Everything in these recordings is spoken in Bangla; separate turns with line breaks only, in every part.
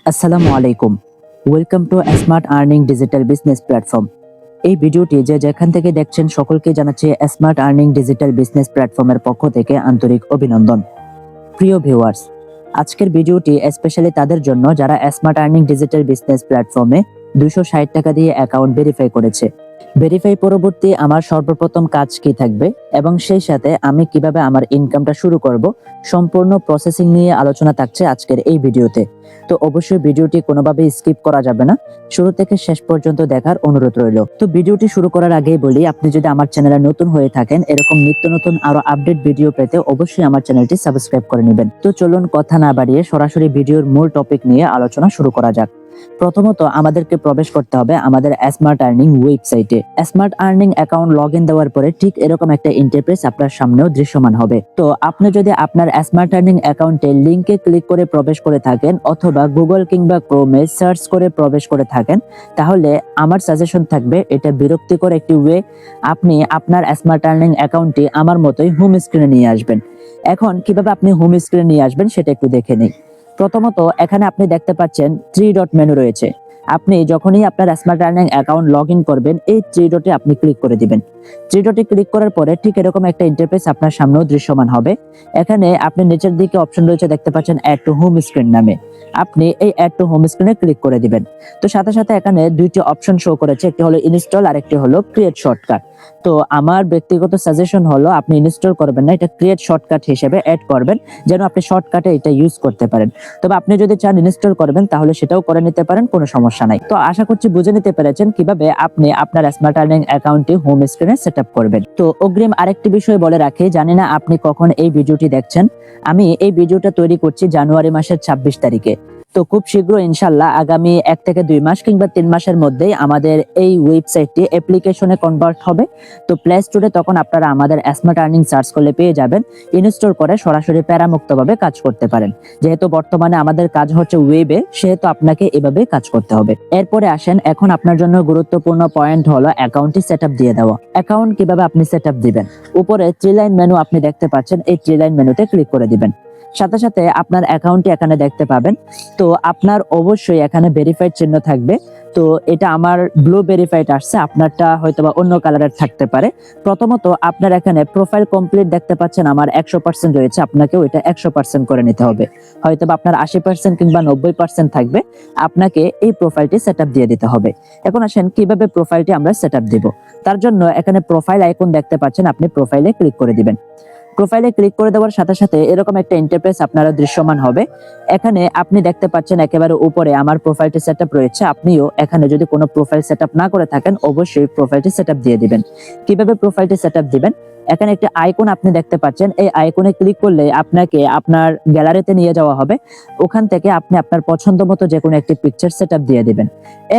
আসসালামু আলাইকুম। Welcome to smart earning digital business platform. এই ভিডিওটি যে যেখান থেকে দেখছেন সকলকে জানাচ্ছি স্মার্ট আর্নিং ডিজিটাল বিজনেস প্ল্যাটফর্মের পক্ষ থেকে আন্তরিক অভিনন্দন। প্রিয় ভিউয়ার্স, আজকের ভিডিওটি স্পেশালি তাদের জন্য যারা স্মার্ট আর্নিং ডিজিটাল বিজনেস প্ল্যাটফর্মে 260 টাকা দিয়ে অ্যাকাউন্ট ভেরিফাই করেছে। ভেরিফাই পরবর্তী আমার সর্বপ্রথম কাজ কি থাকবে এবং সেই সাথে আমি কিভাবে আমার ইনকামটা শুরু করব, সম্পূর্ণ প্রসেসিং নিয়ে আলোচনা থাকছে আজকের এই ভিডিওতে। তো অবশ্যই ভিডিওটি কোনোভাবেই স্কিপ করা যাবে না, শুরু থেকে শেষ পর্যন্ত দেখার অনুরোধ রইল। তো ভিডিওটি শুরু করার আগেই বলি, আপনি যদি আমার চ্যানেলে নতুন হয়ে থাকেন, এরকম নিত্য নতুন আরো আপডেট ভিডিও পেতে অবশ্যই আমার চ্যানেলটি সাবস্ক্রাইব করে নেবেন। তো চলুন কথা না বাড়িয়ে সরাসরি ভিডিওর মূল টপিক নিয়ে আলোচনা শুরু করা যাক। প্রথমত আমাদেরকে প্রবেশ করতে হবে আমাদের স্মার্ট আর্নিং ওয়েবসাইটে। স্মার্ট আর্নিং অ্যাকাউন্ট লগইন দেওয়ার পরে ঠিক এরকম একটা ইন্টারফেস আপনার সামনেও দৃশ্যমান হবে। তো আপনি যদি আপনার স্মার্ট আর্নিং অ্যাকাউন্টে লিংকে ক্লিক করে প্রবেশ করে থাকেন অথবা গুগল কিংবা ক্রোমে সার্চ করে প্রবেশ করে থাকেন, তাহলে আমার সাজেশন থাকবে এটা বিরক্তিকর একটি ওয়ে। আপনি আপনার স্মার্ট আর্নিং অ্যাকাউন্টটি আমার মতোই হোম স্ক্রিনে নিয়ে আসবেন। এখন কিভাবে আপনি হোম স্ক্রিনে নিয়ে আসবেন সেটা একটু দেখে নিই। প্রথমত এখানে আপনি দেখতে পাচ্ছেন 3 ডট মেনু রয়েছে। আপনি যখনই আপনার smart earning account log in করবেন, এই 3 ডটে আপনি ক্লিক করে দিবেন। 3 ডটে ক্লিক করার পরে ঠিক এরকম একটা ইন্টারফেস আপনার সামনেও দৃশ্যমান হবে। এখানে আপনি নিচের দিকে অপশন রয়েছে, দেখতে পাচ্ছেন অ্যাড টু হোম স্ক্রিন নামে। আপনি এই অ্যাড টু হোম স্ক্রিনে ক্লিক করে দিবেন। তো সাথে সাথে এখানে দুইটি অপশন শো করেছে, একটি হলো ইনস্টল আর একটি হলো ক্রিয়েট শর্টকাট। তো আমার ব্যক্তিগত সাজেশন হলো আপনি ইনস্টল করবেন না, এটা ক্রিয়েট শর্টকাট হিসেবে অ্যাড করবেন, যেন আপনি শর্টকাটে এটা ইউজ করতে পারেন। তবে আপনি যদি চান ইনস্টল করবেন তাহলে সেটাও করে নিতে পারেন, কোনো সমস্যা নাই। তো আশা করছি বুঝে নিতে পেরেছেন কিভাবে আপনি আপনার স্মার্ট আর্নিং অ্যাকাউন্টটি হোম স্ক্রিনে সেটআপ করবেন। তো অগ্রিম আরেকটি বিষয় বলে রাখি, জানি না আপনি কখন এই ভিডিওটি দেখছেন। আমি এই ভিডিওটা তৈরি করছি জানুয়ারি মাসের 26 তারিখে। তো খুব শীঘ্র ইনশাল্লাহ আগামী 1 থেকে 2 মাস কিংবা 3 মাসের মধ্যেই আমাদের এই ওয়েবসাইটটি অ্যাপ্লিকেশনে কনভার্ট হবে। তো প্লে স্টোরে তখন আপনারা আমাদের স্মার্ট আর্নিং সার্চ করলে পেয়ে যাবেন। ইনস্টল করে সরাসরি প্যারামুক্তভাবে কাজ করতে পারেন। যেহেতু বর্তমানে আমাদের কাজ হচ্ছে ওয়েবে, সেহেতু আপনাকে এভাবে কাজ করতে হবে। এরপরে আসেন, এখন আপনার জন্য গুরুত্বপূর্ণ পয়েন্ট হলো অ্যাকাউন্টটি সেটআপ দিয়ে দেওয়া। অ্যাকাউন্ট কিভাবে আপনি সেটআপ দিবেন, উপরে 3 লাইন মেনু আপনি দেখতে পাচ্ছেন, এই 3 লাইন মেনুতে ক্লিক করে দিবেন। সাথে সাথে আপনার অ্যাকাউন্টটি এখানে দেখতে পাবেন। তো আপনার অবশ্যই এখানে ভেরিফাইড চিহ্ন থাকবে। তো এটা আমার ব্লু ভেরিফাইড আসছে, আপনারটা হয়তোবা অন্য কালারের থাকতে পারে। প্রথমত আপনার এখানে প্রোফাইল কমপ্লিট দেখতে পাচ্ছেন, আমার 100% রয়েছে, আপনাকেও এটা 100% করে নিতে হবে। হয়তোবা আপনার 80% কিংবা 90% থাকবে, আপনাকে এই প্রোফাইলটি সেটআপ দিয়ে দিতে হবে। এখন আসেন কিভাবে প্রোফাইলটি আমরা সেটআপ দিব। তার জন্য এখানে প্রোফাইল আইকন দেখতে পাচ্ছেন, আপনি প্রোফাইলে ক্লিক করে দিবেন। প্রোফাইলে ক্লিক করে দেওয়ার সাথে সাথে এরকম একটা ইন্টারফেস আপনারা দৃশ্যমান হবে। এখানে আপনি দেখতে পাচ্ছেন একেবারে উপরে আমার প্রোফাইলটি সেটআপ রয়েছে। আপনিও এখানে যদি কোনো প্রোফাইল সেটআপ না করে থাকেন, অবশ্যই প্রোফাইলটি সেটআপ দিয়ে দিবেন। কিভাবে প্রোফাইলটি সেটআপ দিবেন, এখানে একটি আইকন আপনি দেখতে পাচ্ছেন, এই আইকনে ক্লিক করলে আপনাকে আপনার গ্যালারিতে নিয়ে যাওয়া হবে। ওখান থেকে আপনি আপনার পছন্দ মতো যে কোনো একটি পিকচার সেটআপ দিয়ে দিবেন।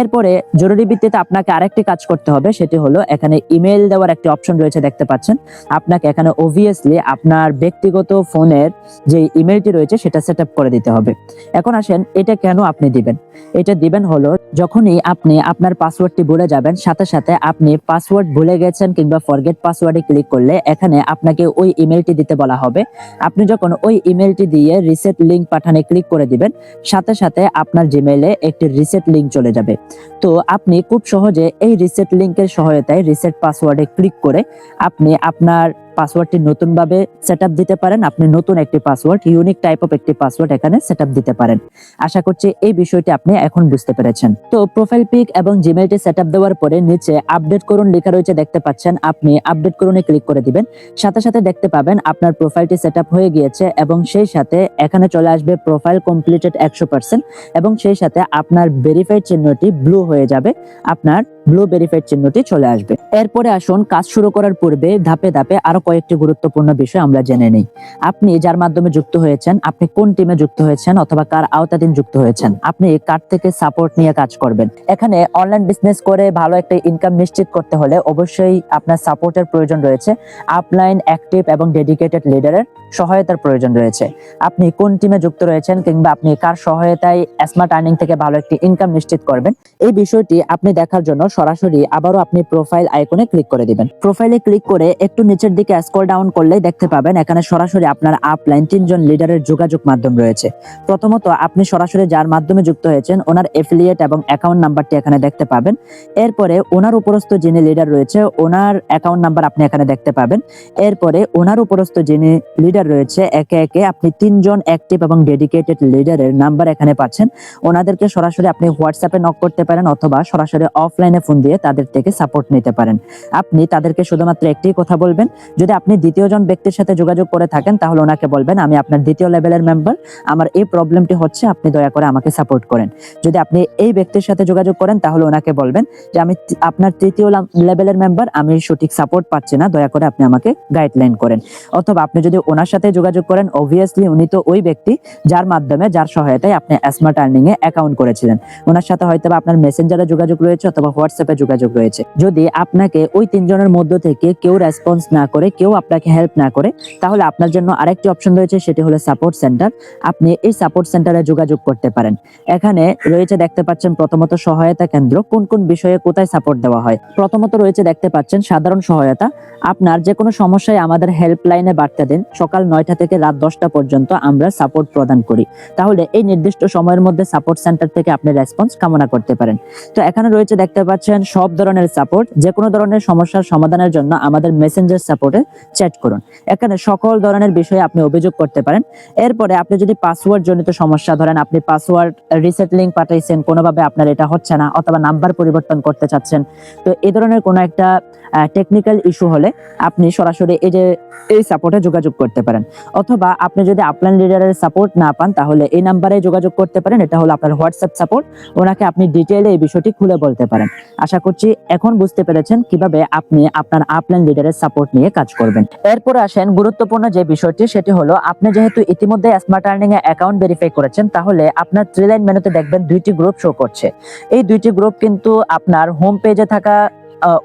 এরপরে জরুরি ভিত্তিতে আপনাকে আরেকটি কাজ করতে হবে, সেটি হলো এখানে ইমেল দেওয়ার একটি অপশন রয়েছে, দেখতে পাচ্ছেন। আপনাকে এখানে অবভিয়াসলি আপনার ব্যক্তিগত ফোনের যে ইমেলটি রয়েছে সেটা সেটআপ করে দিতে হবে। এখন আসেন, এটা কেন আপনি দিবেন। এটা দিবেন হলো যখনই আপনি আপনার পাসওয়ার্ডটি ভুলে যাবেন, সাথে সাথে আপনি পাসওয়ার্ড ভুলে গেছেন কিংবা ফরগেট পাসওয়ার্ডে ক্লিক করলে এখানে আপনাকে ওই ইমেলটি দিতে বলা হবে। আপনি যখন ওই ইমেলটি দিয়ে রিসেট লিংক পাঠানে ক্লিক করে দিবেন, সাথে সাথে আপনার জিমেইলে একটি রিসেট লিংক চলে যাবে। তো আপনি খুব সহজে এই রিসেট লিংকের সহায়তায় রিসেট পাসওয়ার্ডে ক্লিক করে আপনি আপনার পাসওয়ার্ডটি নতুন ভাবে সেটআপ দিতে পারেন। আপনি নতুন একটি পাসওয়ার্ড, ইউনিক টাইপ অফ একটি পাসওয়ার্ড এখানে সেটআপ দিতে পারেন। আশা করছি এই বিষয়টি আপনি এখন বুঝতে পেরেছেন। তো প্রোফাইল পিক এবং জিমেইলটি সেটআপ দেওয়ার পরে নিচে আপডেট করুন লেখা রয়েছে, দেখতে পাচ্ছেন। আপনি আপডেট করুনে ক্লিক করে দিবেন। সাথে সাথে দেখতে পাবেন আপনার প্রোফাইলটি সেটআপ হয়ে গিয়েছে এবং সেই সাথে এখানে চলে আসবে প্রোফাইল কমপ্লিটেড 100% এবং সেই সাথে আপনার ভেরিফাইড চিহ্নটি ব্লু হয়ে যাবে, আপনার ব্লু ভেরিফাইড চিহ্নটি চলে আসবে। এরপরে আসুন, কাজ শুরু করার পূর্বে ধাপে ধাপে আরো কয়েকটি গুরুত্বপূর্ণ বিষয় আমরা জেনে নেই। আপনি যার মাধ্যমে যুক্ত হয়েছেন, আপনি কোন টিমে যুক্ত হয়েছেন অথবা কার আওতাধীন যুক্ত হয়েছেন, আপনি কার থেকে সাপোর্ট নিয়ে কাজ করবেন। এখানে অনলাইন বিজনেস করে ভালো একটা ইনকাম নিশ্চিত করতে হলে অবশ্যই আপনার সাপোর্টের প্রয়োজন রয়েছে। আপলাইন, অ্যাক্টিভ এবং ডেডিকেটেড লিডারের সহায়তার প্রয়োজন রয়েছে। আপনি কোন টিমে যুক্ত রয়েছেন কিংবা আপনি কার সহায়তায় স্মার্ট আর্নিং থেকে ভালো একটি ইনকাম নিশ্চিত করবেন, এই বিষয়টি আপনি দেখার জন্য সরাসরি আবারও আপনি প্রোফাইল আইকনে ক্লিক করে দিবেন। প্রোফাইলে ক্লিক করে একটু নিচের দিকে স্ক্রল ডাউন করলেই দেখতে পাবেন এখানে সরাসরি আপনার আপলাইন 3জন লিডারের যোগাযোগ মাধ্যম রয়েছে। প্রথমত আপনি সরাসরি যার মাধ্যমে যুক্ত হয়েছেন ওনার এফিলিয়েট এবং অ্যাকাউন্ট নাম্বারটি এখানে দেখতে পাবেন। এরপরে ওনার উপরস্থ যিনি লিডার রয়েছে ওনার অ্যাকাউন্ট নাম্বার আপনি এখানে দেখতে পাবেন। এরপরে ওনার উপরস্থ যিনি লিডার রয়েছে একে একে আপনি 3জন অ্যাক্টিভ এবং ডেডিকেটেড লিডারের নাম্বার এখানে পাচ্ছেন। ওনাদেরকে সরাসরি আপনি হোয়াটসঅ্যাপে নক করতে পারেন অথবা সরাসরি অফলাইনে ফোন দিয়ে তাদের থেকে সাপোর্ট নিতে পারেন। আপনি তাদেরকে শুধুমাত্র একটি কথা বলবেন, যদি আপনি দ্বিতীয় জন ব্যক্তির সাথে যোগাযোগ করে থাকেন তাহলে ওনাকে বলবেন আমি আপনার দ্বিতীয় লেভেলের মেম্বার, আমার এই প্রবলেমটি হচ্ছে, আপনি দয়া করে আমাকে সাপোর্ট করেন। যদি আপনি এই ব্যক্তির সাথে যোগাযোগ করেন তাহলে ওনাকে বলবেন যে আমি আপনার তৃতীয় লেভেলের মেম্বার, আমি সঠিক সাপোর্ট পাচ্ছি না, দয়া করে আপনি আমাকে গাইডলাইন করেন। অথবা আপনি যদি ওনার সাথে যোগাযোগ করেন, অবভিয়াসলি উনি তো ওই ব্যক্তি যার মাধ্যমে যার সহায়তায় আপনি স্মার্ট আর্নিং এ অ্যাকাউন্ট করেছিলেন। ওনার সাথে হয়তো আপনার মেসেঞ্জারে যোগাযোগ রয়েছে অথবা হোয়াটসঅ্যাপে যোগাযোগ রয়েছে। যদি আপনাকে ওই 3জনের মধ্য থেকে কেউ রেসপন্স না করে, কেউ আপনাকে হেল্প না করে, তাহলে আপনার জন্য আরেকটি অপশন রয়েছে, সেটি হলো সাপোর্ট সেন্টার। আপনি এই সাপোর্ট সেন্টারে যোগাযোগ করতে পারেন। এখানে রয়েছে দেখতে পাচ্ছেন প্রথমত সহায়তা কেন্দ্র, কোন কোন বিষয়ে কোথায় সাপোর্ট দেওয়া হয়। প্রথমত রয়েছে দেখতে পাচ্ছেন সাধারণ সহায়তা, আপনার যে কোনো সমস্যায় আমাদের হেল্পলাইনে বার্তা দিন, সকাল 9টা থেকে রাত 10টা পর্যন্ত আমরা সাপোর্ট প্রদান করি। তাহলে এই নির্দিষ্ট সময়ের মধ্যে সাপোর্ট সেন্টার থেকে আপনি রেসপন্স কামনা করতে পারেন। তো এখানে রয়েছে দেখতে পাচ্ছেন সব ধরনের সাপোর্ট, যে কোনো ধরনের সমস্যার সমাধানের জন্য আমাদের মেসেঞ্জার সাপোর্টে চ্যাট করুন। এখানে সকল ধরনের বিষয়ে আপনি অভিযোগ করতে পারেন। এরপরে আপনি যদি পাসওয়ার্ড জনিত সমস্যা, ধরেন আপনি পাসওয়ার্ড রিসেট লিংক পাঠাইছেন, কোনোভাবে আপনার এটা হচ্ছে না, অথবা নাম্বার পরিবর্তন করতে চাচ্ছেন, তো এই ধরনের কোনো একটা টেকনিক্যাল ইস্যু হলে আপনি সরাসরি এই সাপোর্টে যোগাযোগ করতে পারেন। অথবা আপনি যদি আপলাইন লিডারের সাপোর্ট না পান তাহলে এই নাম্বারে যোগাযোগ করতে পারেন, এটা হলো আপনার হোয়াটসঅ্যাপ সাপোর্ট। ওনাকে আপনি ডিটেইলে এই বিষয়টি খুলে বলতে পারেন। আশা করছি এখন বুঝতে পেরেছেন কিভাবে আপনি আপনার আপলাইন লিডারের সাপোর্ট নিয়ে কাজ করবেন। এরপরে আসেন গুরুত্বপূর্ণ যে বিষয়টি, সেটি হলো আপনি যেহেতু ইতিমধ্যে স্মার্ট আর্নিং এ অ্যাকাউন্ট ভেরিফাই করেছেন, তাহলে আপনার থ্রি লাইন মেনুতে দেখবেন 2টি গ্রুপ শো করছে। এই 2টি গ্রুপ কিন্তু আপনার হোম পেজে থাকা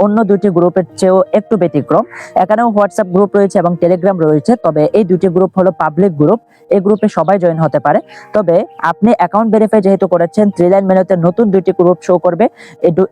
অন্য 2টি গ্রুপের চেয়েও একটু ব্যতিক্রম। এখানেও হোয়াটসঅ্যাপ গ্রুপ রয়েছে এবং টেলিগ্রাম রয়েছে, তবে এই 2টি গ্রুপ হলো পাবলিক গ্রুপ। এই গ্রুপে সবাই জয়েন হতে পারে। তবে আপনি অ্যাকাউন্ট ভেরিফাই যেহেতু করেছেন, থ্রি লাইন মেনুতে নতুন 2টি গ্রুপ শো করবে।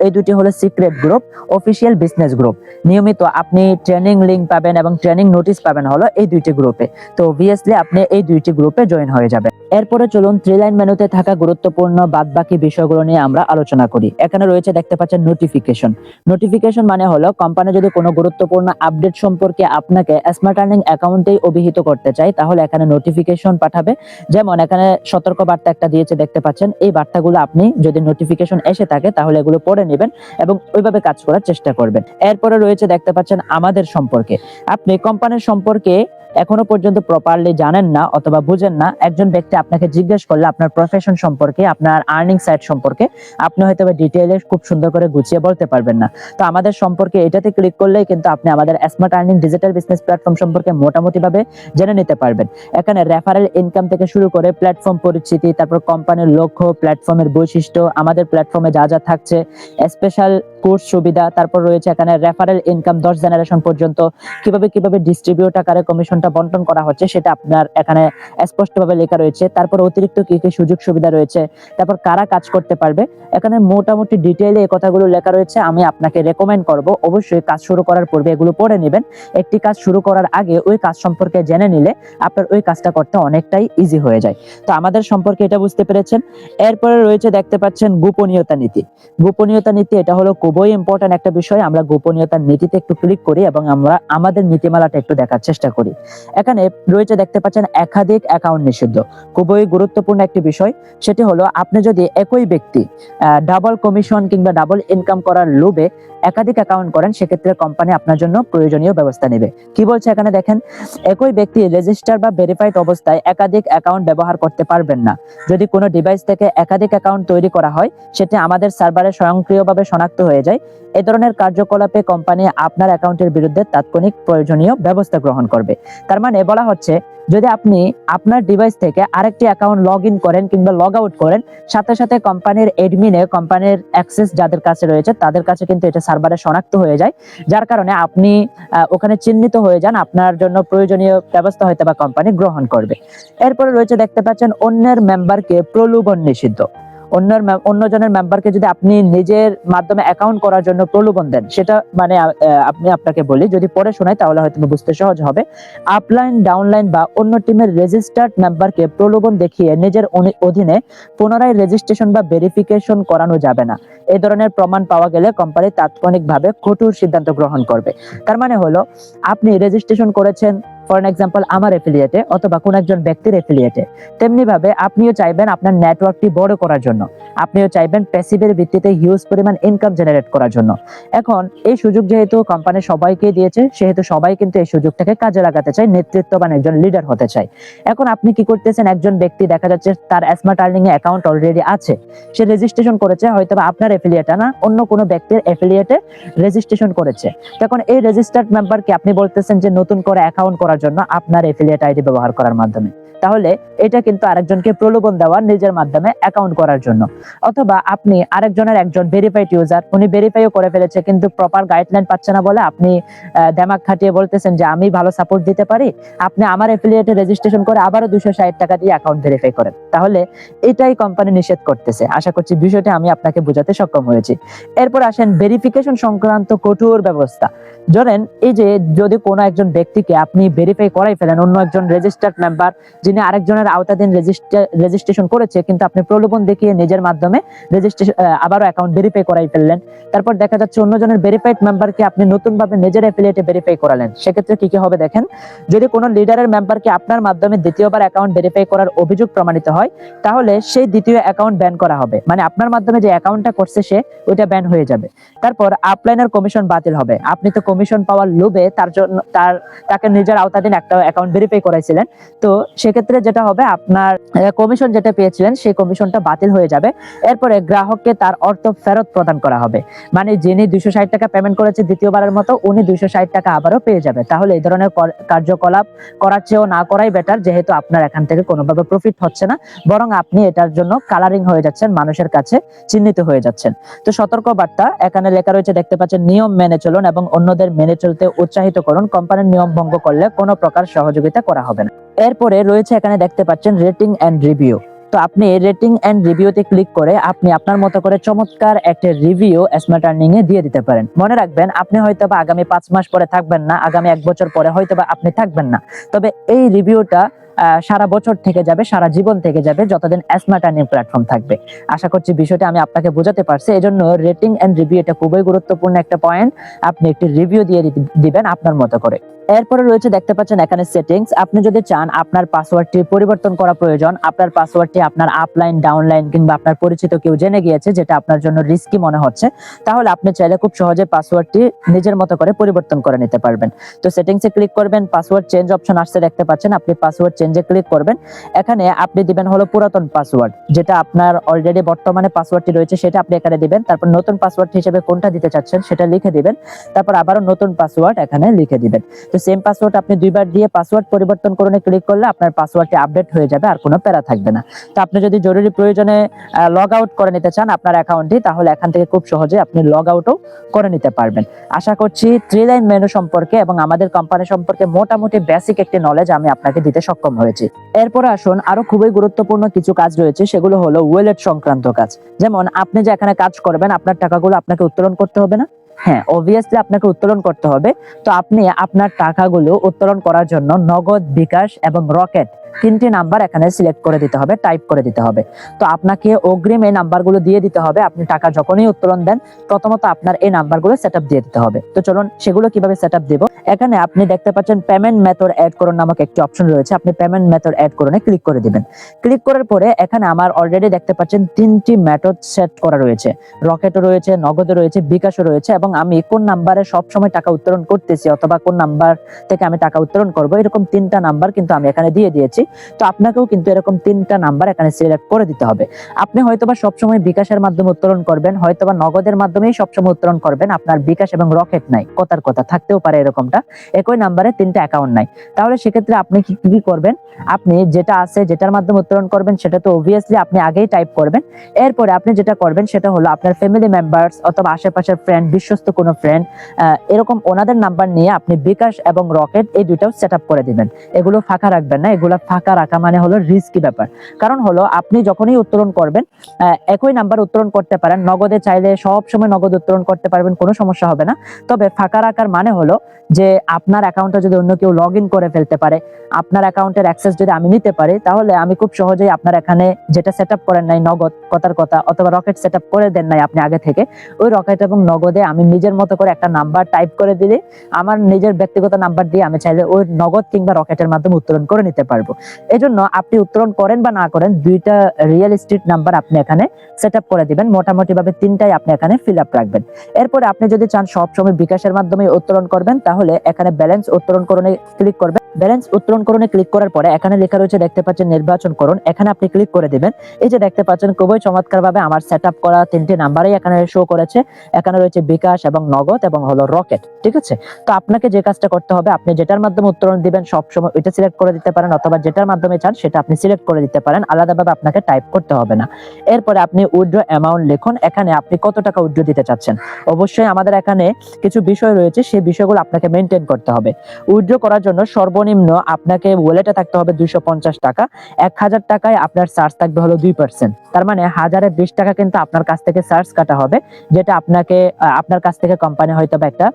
এই 2টি হলো secret group, official business group. নিয়মিত আপনি ট্রেনিং লিংক পাবেন এবং ট্রেনিং নোটিশ পাবেন হলো এই 2টি গ্রুপে। তো অবভিয়াসলি আপনি এই 2টি গ্রুপে জয়েন হয়ে যাবেন। এরপরে চলুন থ্রি লাইন মেনুতে থাকা গুরুত্বপূর্ণ বাদবাকি বিষয়গুলো নিয়ে আমরা আলোচনা করি। এখানে রয়েছে দেখতে পাচ্ছেন নোটিফিকেশন। নোটিফিকেশন মানে হলো কোম্পানি যদি কোনো গুরুত্বপূর্ণ আপডেট সম্পর্কে আপনাকে স্মার্ট আর্নিং অ্যাকাউন্টেই অভিহিত করতে চায়, তাহলে এখানে নোটিফিকেশন পাঠাবে। যেমন এখানে সতর্ক বার্তা একটা দিয়েছে দেখতে পাচ্ছেন, এই বার্তাগুলো আপনি যদি নোটিফিকেশন এসে থাকে তাহলে এগুলো পড়ে নেবেন এবং ওইভাবে কাজ করার চেষ্টা করবেন। এরপরে রয়েছে দেখতে পাচ্ছেন আমাদের সম্পর্কে। আপনি কোম্পানির সম্পর্কে এখনো পর্যন্ত প্রপারলি জানেন না অথবা বুঝেন না, একজন ব্যক্তি আপনাকে জিজ্ঞেস করলে আপনার প্রফেশন সম্পর্কে, আপনার আর্নিং সাইট সম্পর্কে আপনি হয়তো ডিটেইলে খুব সুন্দর করে গুছিয়ে বলতে পারবেন না। তো আমাদের সম্পর্কে এটাতে ক্লিক করলেই কিন্তু আপনি আমাদের smart earning digital business platform সম্পর্কে মোটামুটি ভাবে জেনে নিতে পারবেন। এখানে রেফারেল ইনকাম থেকে শুরু করে প্ল্যাটফর্ম পরিচিতি, তারপর কোম্পানির লক্ষ্য, প্ল্যাটফর্মের বৈশিষ্ট্য, আমাদের প্ল্যাটফর্মে যা যা থাকছে, স্পেশাল কোর্স সুবিধা, তারপর রয়েছে এখানে রেফারেল ইনকাম 10 জেনারেশন পর্যন্ত, কিভাবে ডিস্ট্রিবিউট আকারে কমিশনটা বন্টন করা হচ্ছে সেটা আপনার এখানে স্পষ্টভাবে লেখা রয়েছে। তারপর অতিরিক্ত কি কি সুযোগ সুবিধা রয়েছে, তারপর কারা কাজ করতে পারবে, এখানে মোটামুটি ডিটেইলে এই কথাগুলো লেখা রয়েছে। আমি আপনাকে রেকমেন্ড করব অবশ্যই কাজ শুরু করার পূর্বে এগুলো পড়ে নেবেন। একটি কাজ শুরু করার আগে ওই কাজ সম্পর্কে জেনে নিলে আপনার ওই কাজটা করতে অনেকটাই ইজি হয়ে যায়। তো আমাদের সম্পর্কে এটা বুঝতে পেরেছেন। এরপরে রয়েছে দেখতে পাচ্ছেন গোপনীয়তা নীতি। গোপনীয়তা নীতি এটা হলো খুবই ইম্পর্টেন্ট একটা বিষয়। আমরা গোপনীয়তার নীতিতে একটু ক্লিক করি এবং আমরা আমাদের নীতিমালাটা একটু দেখার চেষ্টা করি। এখানে রয়েছে দেখতে পাচ্ছেন একাধিক অ্যাকাউন্ট নিষিদ্ধ, খুবই গুরুত্বপূর্ণ একটি বিষয়। সেটি হলো আপনি যদি একই ব্যক্তি ডাবল কমিশন কিংবা ডাবল ইনকাম করার লোভে একাধিক অ্যাকাউন্ট করেন, সেক্ষেত্রে কোম্পানি আপনার জন্য প্রয়োজনীয় ব্যবস্থা নেবে। কি বলছে এখানে দেখেন, একই ব্যক্তি রেজিস্টার বা ভেরিফাইড অবস্থায় একাধিক অ্যাকাউন্ট ব্যবহার করতে পারবেন না। যদি কোনো ডিভাইস থেকে একাধিক অ্যাকাউন্ট তৈরি করা হয়, সেটি আমাদের সার্ভারে স্বয়ংক্রিয়ভাবে শনাক্ত হয়ে যায়। এ ধরনের কার্যকলাপে কোম্পানি আপনার অ্যাকাউন্টের বিরুদ্ধে তাৎক্ষণিক প্রয়োজনীয় ব্যবস্থা গ্রহণ করবে। তার মানে বলা হচ্ছে, যদি আপনি আপনার ডিভাইস থেকে আরেকটি অ্যাকাউন্ট লগ ইন করেন কিংবা লগ আউট করেন, সাথে সাথে কোম্পানির এডমিনে, কোম্পানির অ্যাক্সেস যাদের কাছে রয়েছে তাদের কাছে কিন্তু এটা সার্ভারে শনাক্ত হয়ে যায়, যার কারণে আপনি ওখানে চিহ্নিত হয়ে যান। আপনার জন্য প্রয়োজনীয় ব্যবস্থা হয়তো বা কোম্পানি গ্রহণ করবে। এরপরে রয়েছে দেখতে পাচ্ছেন অন্যের মেম্বারকে প্রলোভন নিষিদ্ধ। অন্যজনের মেম্বারকে যদি আপনি নিজের মাধ্যমে অ্যাকাউন্ট করার জন্য প্রলোভন দেন, সেটা মানে আপনি আপনাকে বলি, যদি পরে শোনাই তাহলে হয়তো বুঝতে সহজ হবে। আপলাইন, ডাউনলাইন বা অন্য টিমের রেজিস্টার্ড মেম্বারকে প্রলোভন দেখিয়ে নিজের অধীনে পুনরায় রেজিস্ট্রেশন বা ভেরিফিকেশন করানো যাবে না। এই ধরনের প্রমাণ পাওয়া গেলে কোম্পানি তাৎক্ষণিকভাবে কঠোর সিদ্ধান্ত গ্রহণ করবে। তার মানে হলো, আপনি রেজিস্ট্রেশন করেছেন ফর এক্সাম্পল আমার এফিলিয়েটে অথবা কোন একজন ব্যক্তির এফিলিয়েটে, তেমনি ভাবে আপনিও চাইবেন আপনার নেটওয়ার্কটি বড় করার জন্য, আপনিও চাইবেন প্যাসিভের ভিত্তিতে হিউজ পরিমাণ ইনকাম জেনারেট করার জন্য। এখন এই সুযোগ যেহেতু কোম্পানি সবাইকে দিয়েছে, সেহেতু সবাই কিন্তু এই সুযোগটাকে কাজে লাগাতে চায়, নেতৃত্ববান একজন লিডার হতে চায়। এখন আপনি কি করতেছেন, একজন ব্যক্তি দেখা যাচ্ছে তার স্মার্ট আর্নিং এ অ্যাকাউন্ট অলরেডি আছে, সে রেজিস্ট্রেশন করেছে, হয়তো আপনার এফিলিয়েটে না, অন্য কোনো ব্যক্তির এফিলিয়েটে রেজিস্ট্রেশন করেছে। তখন এই রেজিস্টার্ড মেম্বারকে আপনি বলতেছেন যে নতুন করে অ্যাকাউন্ট করার জন্য আপনার এফিলিয়েট আইডি ব্যবহার করার মাধ্যমে, তাহলে এটা কিন্তু আরেকজনকে প্রলোভন দেওয়া নিজের মাধ্যমে অ্যাকাউন্ট করার জন্য। অথবা আপনি আরেকজনের একজন ভেরিফাইড ইউজার, উনি ভেরিফাইও করে ফেলেছে কিন্তু প্রপার গাইডলাইন পাচ্ছে না বলে আপনি দিমাগ খাটিয়ে বলতেছেন যে আমি ভালো সাপোর্ট দিতে পারি, আপনি আমার এফিলিয়েটে রেজিস্ট্রেশন করে আবারও 260 টাকা দিয়ে অ্যাকাউন্ট ভেরিফাই করেন, তাহলে এটাই কোম্পানি নিষেধ করতেছে। আশা করছি বিষয়টা আমি আপনাকে বোঝাতে সক্ষম হয়েছি। এরপর আসেন ভেরিফিকেশন সংক্রান্ত কঠোর ব্যবস্থা। ধরেন এই যে যদি কোনো একজন ব্যক্তিকে আপনি ভেরিফাই করাই ফেলেন, অন্য একজন রেজিস্টার্ড মেম্বার যিনি আরেকজনের আওতাধীন রেজিস্ট্রেশন করেছে, কিন্তু আপনি প্রলোভন দেখিয়ে নিজের মাধ্যমে রেজিস্ট্রেশন আবারও অ্যাকাউন্ট ভেরিফাই করাই ফেললেন, তারপর দেখা যাচ্ছে অন্যজনের ভেরিফাইড মেম্বারকে আপনি নতুন ভাবে নিজের অ্যাফিলিয়েটে ভেরিফাই করালেন, সেক্ষেত্রে কি কি হবে দেখেন। যদি কোনো লিডারের মেম্বারকে আপনার মাধ্যমে দ্বিতীয়বার অ্যাকাউন্ট ভেরিফাই করার অভিযোগ প্রমাণিত হয়, তাহলে সেই দ্বিতীয় অ্যাকাউন্ট ব্যান করা হবে, মানে আপনার মাধ্যমে যে অ্যাকাউন্টটা করছে সে ওইটা ব্যান হয়ে যাবে। তারপর আপলাইনের কমিশন বাতিল হবে। আপনি তো কমিশন পাওয়ার লোভে তার জন্য তাকে নিজের আওতাধীন একটা অ্যাকাউন্ট ভেরিফাই করাইছিলেন, তো সেক্ষেত্রে যেটা হবে, আপনার কমিশন যেটা পেয়েছিলেন সেই কমিশনটা বাতিল হয়ে যাবে। এরপরে গ্রাহককে তার অর্থ ফেরত প্রদান করা হবে, মানে যিনি 260 টাকা পেমেন্ট করেছে দ্বিতীয়বারের মতো, উনি 260 টাকা আবারও পেয়ে যাবে। তাহলে এই ধরনের কার্যকলাপ করার চেয়েও না করাই বেটার, যেহেতু আপনার এখান থেকে কোনোভাবে প্রফিট হচ্ছে না, বরং আপনি এটার জন্য কালারিং হয়ে যাচ্ছেন, মানুষের কাছে চিহ্নিত হয়ে যাচ্ছেন। তো সতর্ক বার্তা এখানে লেখা রয়েছে, দেখতে পাচ্ছেন, নিয়ম মেনে চলুন এবং অন্যদের মেনে চলতে উৎসাহিত করুন। কোম্পানির নিয়ম ভঙ্গ করলে কোনো প্রকার সহযোগিতা করা হবে না। এরপরে রয়েছে এখানে দেখতে পাচ্ছেন রেটিং এন্ড রিভিউ। তো আপনি রেটিং এন্ড রিভিউতে ক্লিক করে আপনি আপনার মতো করে চমৎকার একটা রিভিউ স্মার্ট আর্নিং এ দিয়ে দিতে পারেন। মনে রাখবেন, আপনি হয়তোবা আগামী 5 মাস পরে থাকবেন না, আগামী 1 বছর পরে হয়তোবা আপনি থাকবেন না, তবে এই রিভিউটা সারা বছর থেকে যাবে, সারা জীবন থেকে যাবে, যতদিন স্মার্ট আর্নিং প্ল্যাটফর্ম থাকবে। আশা করছি বিষয়টা আমি আপনাকে বোঝাতে পারছি। এজন্য রেটিং এন্ড রিভিউ এটা খুবই গুরুত্বপূর্ণ একটা পয়েন্ট। আপনি একটি রিভিউ দিয়ে দিবেন আপনার মতো করে। এরপরে রয়েছে দেখতে পাচ্ছেন এখানে সেটিংস। আপনি যদি চান আপনার পাসওয়ার্ডটি পরিবর্তন করা প্রয়োজন, আপনার পাসওয়ার্ডটি আপনার আপলাইন, ডাউনলাইন কিংবা আপনার পরিচিত কেউ জেনে গিয়েছে, যেটা আপনার জন্য রিস্কি মনে হচ্ছে, তাহলে আপনি চাইলে খুব সহজে পাসওয়ার্ডটি নিজের মতো করে পরিবর্তন করে নিতে পারবেন। তো সেটিংসে ক্লিক করবেন, পাসওয়ার্ড চেঞ্জ অপশন আসছে দেখতে পাচ্ছেন, আপনি পাসওয়ার্ড চেঞ্জে ক্লিক করবেন। এখানে আপনি দিবেন হলো পুরাতন পাসওয়ার্ড, যেটা আপনার অলরেডি বর্তমানে পাসওয়ার্ডটি রয়েছে সেটা আপনি এখানে দিবেন। তারপর নতুন পাসওয়ার্ড হিসেবে কোনটা দিতে চাচ্ছেন সেটা লিখে দিবেন। তারপর আবারও নতুন পাসওয়ার্ড এখানে লিখে দিবেন। তো সেম পাসওয়ার্ড আপনি দুইবার দিয়ে পাসওয়ার্ড পরিবর্তন করুন ক্লিক করলে আপনার পাসওয়ার্ডটি আপডেট হয়ে যাবে, আর কোনো প্যারা থাকবে না। তো আপনি যদি জরুরি প্রয়োজনে লগ আউট করে নিতে চান আপনার অ্যাকাউন্টটি, তাহলে এখান থেকে খুব সহজে আপনি লগ আউটও করে নিতে পারবেন। আশা করছি 3 লাইন মেনু সম্পর্কে এবং আমাদের কোম্পানি সম্পর্কে মোটামুটি বেসিক একটি নলেজ আমি আপনাকে দিতে সক্ষম হয়েছি। এরপর আসুন, আরো খুবই গুরুত্বপূর্ণ কিছু কাজ রয়েছে, সেগুলো হলো ওয়ালেট সংক্রান্ত কাজ। যেমন আপনি যে এখানে কাজ করবেন, আপনার টাকাগুলো আপনাকে উত্তোলন করতে হবে না? হ্যাঁ, অবভিয়াসলি আপনাকে উত্তোলন করতে হবে। তো আপনি আপনার টাকাগুলো উত্তোলন করার জন্য নগদ, বিকাশ এবং রকেট 3টি নাম্বার এখানে সিলেক্ট করে দিতে হবে, টাইপ করে দিতে হবে। তো আপনাকে অগ্রিম এই নাম্বারগুলো দিয়ে দিতে হবে। আপনি টাকা যখনই উত্তোলন দেন, প্রথমত আপনার এই নাম্বারগুলো সেটআপ দিয়ে দিতে হবে। তো চলুন সেগুলো কিভাবে সেটআপ দেব। এখানে আপনি দেখতে পাচ্ছেন পেমেন্ট মেথড অ্যাড করুন নামক একটি অপশন রয়েছে, আপনি পেমেন্ট মেথড অ্যাড করুনে ক্লিক করে দিবেন। ক্লিক করার পরে এখানে আমার অলরেডি দেখতে পাচ্ছেন 3টি মেথড সেট করা রয়েছে, রকেটও রয়েছে, নগদও রয়েছে, বিকাশও রয়েছে, এবং আমি কোন নাম্বারে সব সময় টাকা উত্তোলন করতেছি অথবা কোন নাম্বার থেকে আমি টাকা উত্তোলন করব, এরকম 3টা নাম্বার কিন্তু আমি এখানে দিয়ে দিয়েছি। তো আপনাকেও কিন্তু এরকম 3টা নাম্বার এখানে সিলেক্ট করে দিতে হবে। আপনি হয়তোবা সবসময় বিকাশের মাধ্যমে উত্তোলন করবেন, হয়তোবা নগদের মাধ্যমেই সবসময় উত্তোলন করবেন, আপনার বিকাশ এবং রকেট নাই, কথার কথা থাকতেও পারে এরকমটা, একই নাম্বারে 3টা অ্যাকাউন্ট নাই। তাহলে সেক্ষেত্রে আপনি কি করবেন, আপনি যেটা আছে যেটার মাধ্যমে উত্তোলন করবেন সেটা তো অবভিয়াসলি আপনি আগেই টাইপ করবেন। এরপরে আপনি যেটা করবেন সেটা হলো আপনার ফ্যামিলি মেম্বার্স অথবা আশেপাশের ফ্রেন্ড, বিশ্বস্ত কোনো ফ্রেন্ড, এরকম ওনাদের নাম্বার নিয়ে আপনি বিকাশ এবং রকেট এই দুইটাও সেট আপ করে দিবেন। এগুলো ফাঁকা রাখবেন না, এগুলো ফাঁকা রাখা মানে হলো রিস্কি ব্যাপার। কারণ হলো আপনি যখনই উত্তোলন করবেন একই নাম্বার উত্তোলন করতে পারেন, নগদে চাইলে সব সময় নগদ উত্তোলন করতে পারবেন, কোনো সমস্যা হবে না। তবে ফাঁকা রাখার মানে হলো যে আপনার অ্যাকাউন্টে যদি অন্য কেউ লগ ইন করে ফেলতে পারে, আপনার অ্যাকাউন্টের অ্যাক্সেস যদি আমি নিতে পারি, তাহলে আমি খুব সহজেই আপনার এখানে যেটা সেট আপ করেন নাই নগদ কথার কথা, অথবা রকেট সেট আপ করে দেন নাই আপনি আগে থেকে, ওই রকেট এবং নগদে আমি নিজের মতো করে একটা নাম্বার টাইপ করে দিলে আমার নিজের ব্যক্তিগত নাম্বার দিয়ে আমি চাইলে ওই নগদ কিংবা রকেটের মাধ্যমে উত্তোলন করে নিতে পারবো। এজন্য আপনি উত্তোলন করেন বা না করেন, দুইটা রিয়েল এস্টেট নাম্বার আপনি এখানে সেট আপ করে দিবেন, মোটামুটি ভাবে তিনটাই আপনি এখানে ফিল আপ রাখবেন। এরপরে আপনি যদি চান সবসময় বিকাশের মাধ্যমে উত্তোলন করবেন, তাহলে এখানে ব্যালেন্স উত্তোলনকরণে ক্লিক করবেন। ব্যালেন্স উত্তোলনকরণে ক্লিক করার পরে এখানে লেখা রয়েছে, দেখতে পাচ্ছেন নির্বাচন করুন, এখানে আপনি ক্লিক করে দিবেন। এই যে দেখতে পাচ্ছেন খুবই চমৎকার ভাবে আমার সেট আপ করা তিনটি নাম্বারই এখানে শো করেছে। এখানে রয়েছে বিকাশ এবং নগদ এবং হলো রকেট, ঠিক আছে। তো আপনাকে যে কাজটা করতে হবে, আপনি যেটার মাধ্যমে উত্তোলন দিবেন সবসময় ওইটা সিলেক্ট করে দিতে পারেন, অথবা যেটার মাধ্যমে চান সেটা আপনি সিলেক্ট করে দিতে পারেন, আলাদাভাবে আপনাকে টাইপ করতে হবে না। এরপরে আপনি উইথড্র অ্যামাউন্ট লিখুন, এখানে আপনি কত টাকা উইথড্র দিতে চাচ্ছেন। অবশ্যই আমাদের এখানে কিছু বিষয় রয়েছে, সেই বিষয়গুলো আপনাকে মেনটেন করতে হবে। উইথড্র করার জন্য সর্বনিম্ন আপনাকে ওয়ালেটে থাকতে হবে 250 টাকা। 1000 টাকায় আপনার চার্জ থাকবে হলো 2%, তার মানে 1020 টাকা কিন্তু আপনার কাছ থেকে চার্জ কাটা হবে, যেটা আপনাকে আপনার কাছ থেকে কোম্পানি হয়তো একটা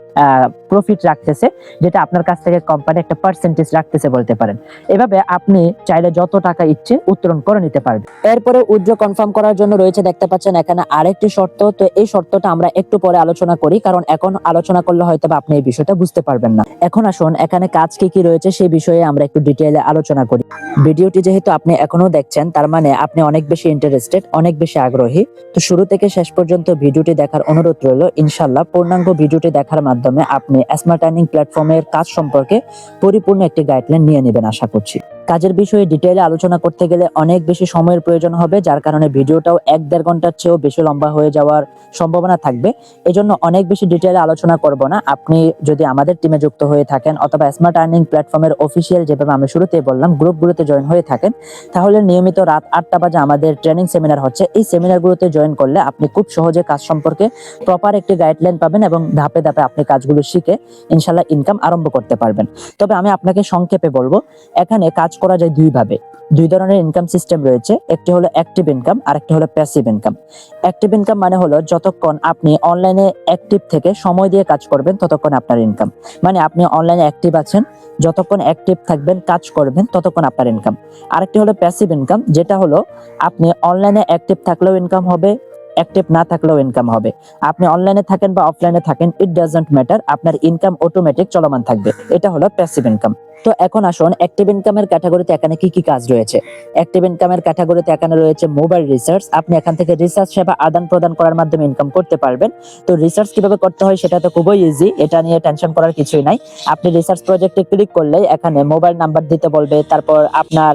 প্রফিট রাখতেছে, যেটা আপনার কাছ থেকে কোম্পানি একটা পার্সেন্টেজ রাখতেছে বলতে পারেন। এভাবে আপনি চাইলে যত টাকা ইচ্ছে উত্তোলন করে নিতে পারবেন। এরপরে উইথড্র কনফার্ম করার জন্য রয়েছে, দেখতে পাচ্ছেন এখানে আরেকটি শর্ত। তো এই শর্তটা আমরা একটু পরে আলোচনা করি, কারণ এখন আলোচনা করলে হয়তো আপনি এই বিষয়টা বুঝতে পারবেন না। এখন আসুন এখানে কাজ কি কি রয়েছে সেই বিষয়ে আমরা একটু ডিটেইলে আলোচনা করি। ভিডিওটি যেহেতু আপনি এখনো দেখছেন, তার মানে আপনি অনেক বেশি ইন্টারেস্টেড, অনেক বেশি আগ্রহী। তো শুরু থেকে শেষ পর্যন্ত ভিডিওটি দেখার অনুরোধ রইল। ইনশাআল্লাহ পূর্ণাঙ্গ ভিডিওটি দেখার মাধ্যমে আপনি স্মার্ট আর্নিং প্ল্যাটফর্মের কাজ সম্পর্কে পরিপূর্ণ একটি গাইডলাইন নিয়ে নেবেন আশা করছি। কাজের বিষয়ে ডিটেইলে আলোচনা করতে গেলে অনেক বেশি সময়ের প্রয়োজন হবে, যার কারণে ভিডিওটাও 1-1.5 ঘন্টার চেয়েও বেশি লম্বা হয়ে যাওয়ার সম্ভাবনা থাকবে। এজন্য অনেক বেশি ডিটেইলে আলোচনা করব না। আপনি যদি আমাদের টিমে যুক্ত হয়ে থাকেন, অথবা স্মার্ট আর্নিং প্ল্যাটফর্মের অফিসিয়াল, যেভাবে আমি শুরুতেই বললাম, গ্রুপগুলোতে জয়েন হয়ে থাকেন, তাহলে নিয়মিত রাত 8টা বাজে আমাদের ট্রেনিং সেমিনার হচ্ছে। এই সেমিনারগুলোতে জয়েন করলে আপনি খুব সহজে কাজ সম্পর্কে প্রপার একটি গাইডলাইন পাবেন এবং ধাপে ধাপে আপনি কাজগুলো শিখে ইনশাআল্লাহ ইনকাম আরম্ভ করতে পারবেন। তবে আমি আপনাকে সংক্ষেপে বলবো, এখানে কাজ করা যায় দুইভাবে। দুই ধরনের ইনকাম সিস্টেম রয়েছে, একটি হলো অ্যাক্টিভ ইনকাম আর একটি হলো প্যাসিভ ইনকাম। অ্যাক্টিভ ইনকাম মানে হলো যতক্ষণ আপনি অনলাইনে অ্যাক্টিভ থেকে সময় দিয়ে কাজ করবেন ততক্ষণ আপনার ইনকাম, মানে আপনি অনলাইনে অ্যাক্টিভ আছেন, যতক্ষণ অ্যাক্টিভ থাকবেন কাজ করবেন ততক্ষণ আপনার ইনকাম। আরেকটি হলো প্যাসিভ ইনকাম, যেটা হলো আপনি অনলাইনে অ্যাক্টিভ থাকলেও ইনকাম হবে, অ্যাক্টিভ না থাকলেও ইনকাম হবে। আপনি অনলাইনে থাকেন বা অফলাইনে থাকেন, ইট ডাজন্ট ম্যাটার, আপনার ইনকাম অটোমেটিক চলমান থাকবে। এটা হলো প্যাসিভ ইনকাম। তো এখন আসুন অ্যাক্টিভ ইনকামের ক্যাটাগরিতে এখানে কি কি কাজ রয়েছে। অ্যাক্টিভ ইনকামের ক্যাটাগরিতে এখানে রয়েছে মোবাইল রিসার্চ। আপনি এখান থেকে রিসার্চ সেবা আদান প্রদান করার মাধ্যমে ইনকাম করতে পারবেন। তো রিসার্চ কিভাবে করতে হয় সেটা তো খুবই ইজি, এটা নিয়ে টেনশন করার কিছুই নাই। আপনি রিসার্চ প্রজেক্টে ক্লিক করলেই এখানে মোবাইল নাম্বার দিতে বলবে, তারপর আপনার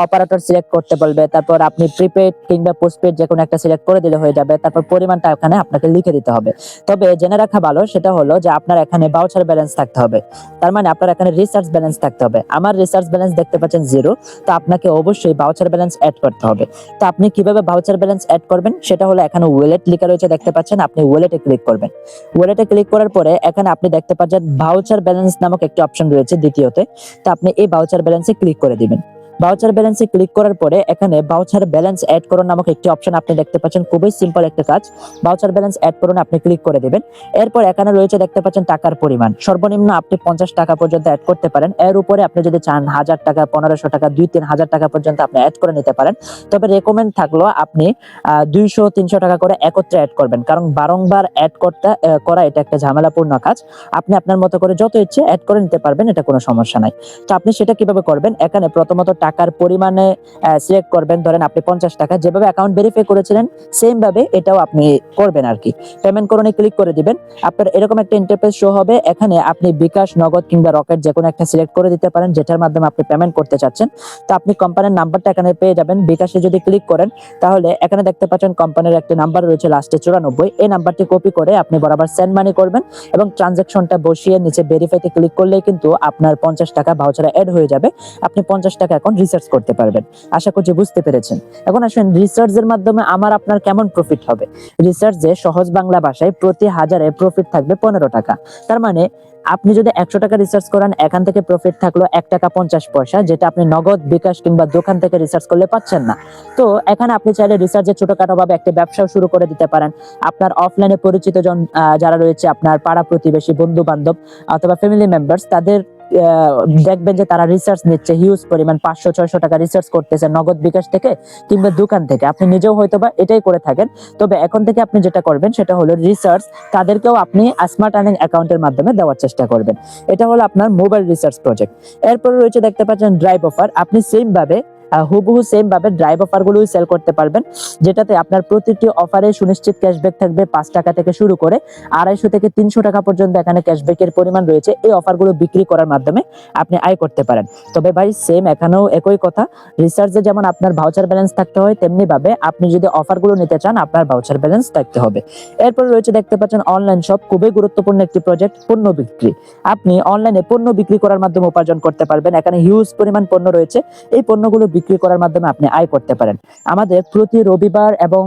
অপারেটর সিলেক্ট করতে বলবে, তারপর আপনি প্রিপেড কিংবা পোস্টপেড যে কোনো একটা সিলেক্ট করে দিলে হয়ে যাবে, তারপর পরিমাণটা এখানে আপনাকে লিখে দিতে হবে। তবে জেনে রাখা ভালো সেটা হলো যে আপনার এখানে ভাউচার ব্যালেন্স থাকতে হবে, তার মানে আপনার এখানে রিসার্চ ব্যালেন্স থাকতে হবে। আমার রিসার্চ ব্যালেন্স দেখতে পাচ্ছেন 0, তো আপনাকে অবশ্যই ভাউচার ব্যালেন্স অ্যাড করতে হবে। তো আপনি কিভাবে ভাউচার ব্যালেন্স অ্যাড করবেন সেটা হলো, এখানে ওয়ালেট লেখা রয়েছে দেখতে পাচ্ছেন, আপনি ওয়ালেটে ক্লিক করবেন। ওয়ালেটে ক্লিক করার পরে এখানে আপনি দেখতে পাচ্ছেন ভাউচার ব্যালেন্স নামক একটি অপশন রয়েছে দ্বিতীয়তে, তো আপনি এই ভাউচার ব্যালেন্সে ক্লিক করে দিবেন। ভাউচার ব্যালেন্সে ক্লিক করার পরে এখানে ভাউচার ব্যালেন্স অ্যাড করুন নামক একটি অপশন আপনি দেখতে পাচ্ছেন, খুবই সিম্পল একটা কাজ। ভাউচার ব্যালেন্স অ্যাড করুন আপনি ক্লিক করে দিবেন। এরপর এখানে রয়েছে দেখতে পাচ্ছেন টাকার পরিমাণ, সর্বনিম্ন আপনি 50 টাকা পর্যন্ত অ্যাড করতে পারেন। এর উপরে আপনি যদি চান 1000 টাকা, 1500 টাকা, 2-3 হাজার টাকা পর্যন্ত আপনি অ্যাড করে নিতে পারেন। তবে রেকমেন্ড থাকলো আপনি 200-300 টাকা করে একত্রে অ্যাড করবেন, কারণ বারংবার অ্যাড করা এটা একটা ঝামেলাপূর্ণ কাজ। আপনি আপনার মতো করে যত ইচ্ছে অ্যাড করে নিতে পারবেন, এটা কোনো সমস্যা নাই। তো আপনি সেটা কিভাবে করবেন, এখানে প্রথমত টাকার পরিমাণে সিলেক্ট করবেন। ধরেন আপনি 50 টাকা যেভাবে অ্যাকাউন্ট ভেরিফাই করেছিলেন সেম ভাবে এটাও আপনি করবেন আর কি। পেমেন্ট করণে ক্লিক করে দিবেন, আপনার এরকম একটা ইন্টারফেস শো হবে। এখানে আপনি বিকাশ, নগদ কিংবা রকেট যে কোনো একটা সিলেক্ট করে দিতে পারেন যেটার মাধ্যমে আপনি পেমেন্ট করতে চাচ্ছেন। তো আপনি কোম্পানির নাম্বারটা এখানে পেয়ে যাবেন। বিকাশে যদি ক্লিক করেন তাহলে এখানে দেখতে পাচ্ছেন কোম্পানির একটা নাম্বার রয়েছে লাস্টে 94, এই নাম্বারটি কপি করে আপনি বরাবর সেন্ড মানি করবেন এবং ট্রানজাকশনটা বসিয়ে নিচে ভেরিফাইতে ক্লিক করলেই কিন্তু আপনার 50 টাকা ভাউচারে অ্যাড হয়ে যাবে। আপনি 50 টাকা এখন রিসার্চ করতে পারবেন। আশা করছি বুঝতে পেরেছেন। এখন আসেন রিসার্চের মাধ্যমে আমার আপনার কেমন প্রফিট হবে। রিসার্চে সহজ বাংলা ভাষায় প্রতি হাজারে প্রফিট থাকবে 15 টাকা। তার মানে আপনি যদি 100 টাকা রিসার্চ করেন, এখান থেকে প্রফিট থাকলো 1 টাকা 50 পয়সা, যেটা আপনি নগদ, বিকাশ কিংবা দোকান থেকে রিসার্চ করলে পাচ্ছেন না। তো এখানে আপনি চাইলে রিসার্চে ছোটখাটো ভাবে একটা ব্যবসাও শুরু করে দিতে পারেন। আপনার অফলাইনে পরিচিত জন যারা রয়েছে, আপনার পাড়া প্রতিবেশী, বন্ধু বান্ধব অথবা ফ্যামিলি মেম্বার্স, তাদের দেখবেন যে তারা রিসার্চ নিচ্ছে হিউজ পরিমাণ, 500-600 টাকা রিসার্চ করতেছে নগদ, বিকাশ থেকে কিংবা দোকান থেকে। আপনি নিজেও হয়তোবা এটাই করে থাকেন। তবে এখন থেকে আপনি যেটা করবেন সেটা হলো রিসার্চ তাদেরকেও আপনি স্মার্ট আর্নিং অ্যাকাউন্টের মাধ্যমে দেওয়ার চেষ্টা করবেন। এটা হলো আপনার মোবাইল রিসার্চ প্রজেক্ট। এরপর রয়েছে দেখতে পাচ্ছেন ড্রাইভ অফার। আপনি হুবহু সেম ভাবে ড্রাইভ অফার গুলো সেল করতে পারবেন, যেটাতে আপনার প্রতিটি অফারে সুনিশ্চিত ক্যাশব্যাক থাকবে। 5 টাকা থেকে শুরু করে 250 থেকে 300 টাকা পর্যন্ত এখানে ক্যাশব্যাকের পরিমাণ রয়েছে। এই অফারগুলো বিক্রি করার মাধ্যমে আপনি আয় করতে পারেন। তবে ভাই সেম এখানেও একই কথা, রিসার্চে যেমন আপনার ভাউচার ব্যালেন্স থাকতে হয়, তেমনি ভাবে আপনি যদি অফারগুলো নিতে চান আপনার ভাউচার ব্যালেন্স থাকতে হবে। এরপর রয়েছে দেখতে পাচ্ছেন অনলাইন শপ, খুবই গুরুত্বপূর্ণ একটি প্রজেক্ট, পণ্য বিক্রি। আপনি অনলাইনে পণ্য বিক্রি করার মাধ্যমে উপার্জন করতে পারবেন। এখানে হিউজ পরিমাণ পণ্য রয়েছে, এই পণ্যগুলো বিক্রি করার মাধ্যমে আপনি আয় করতে পারেন। আমাদের প্রতি রবিবার এবং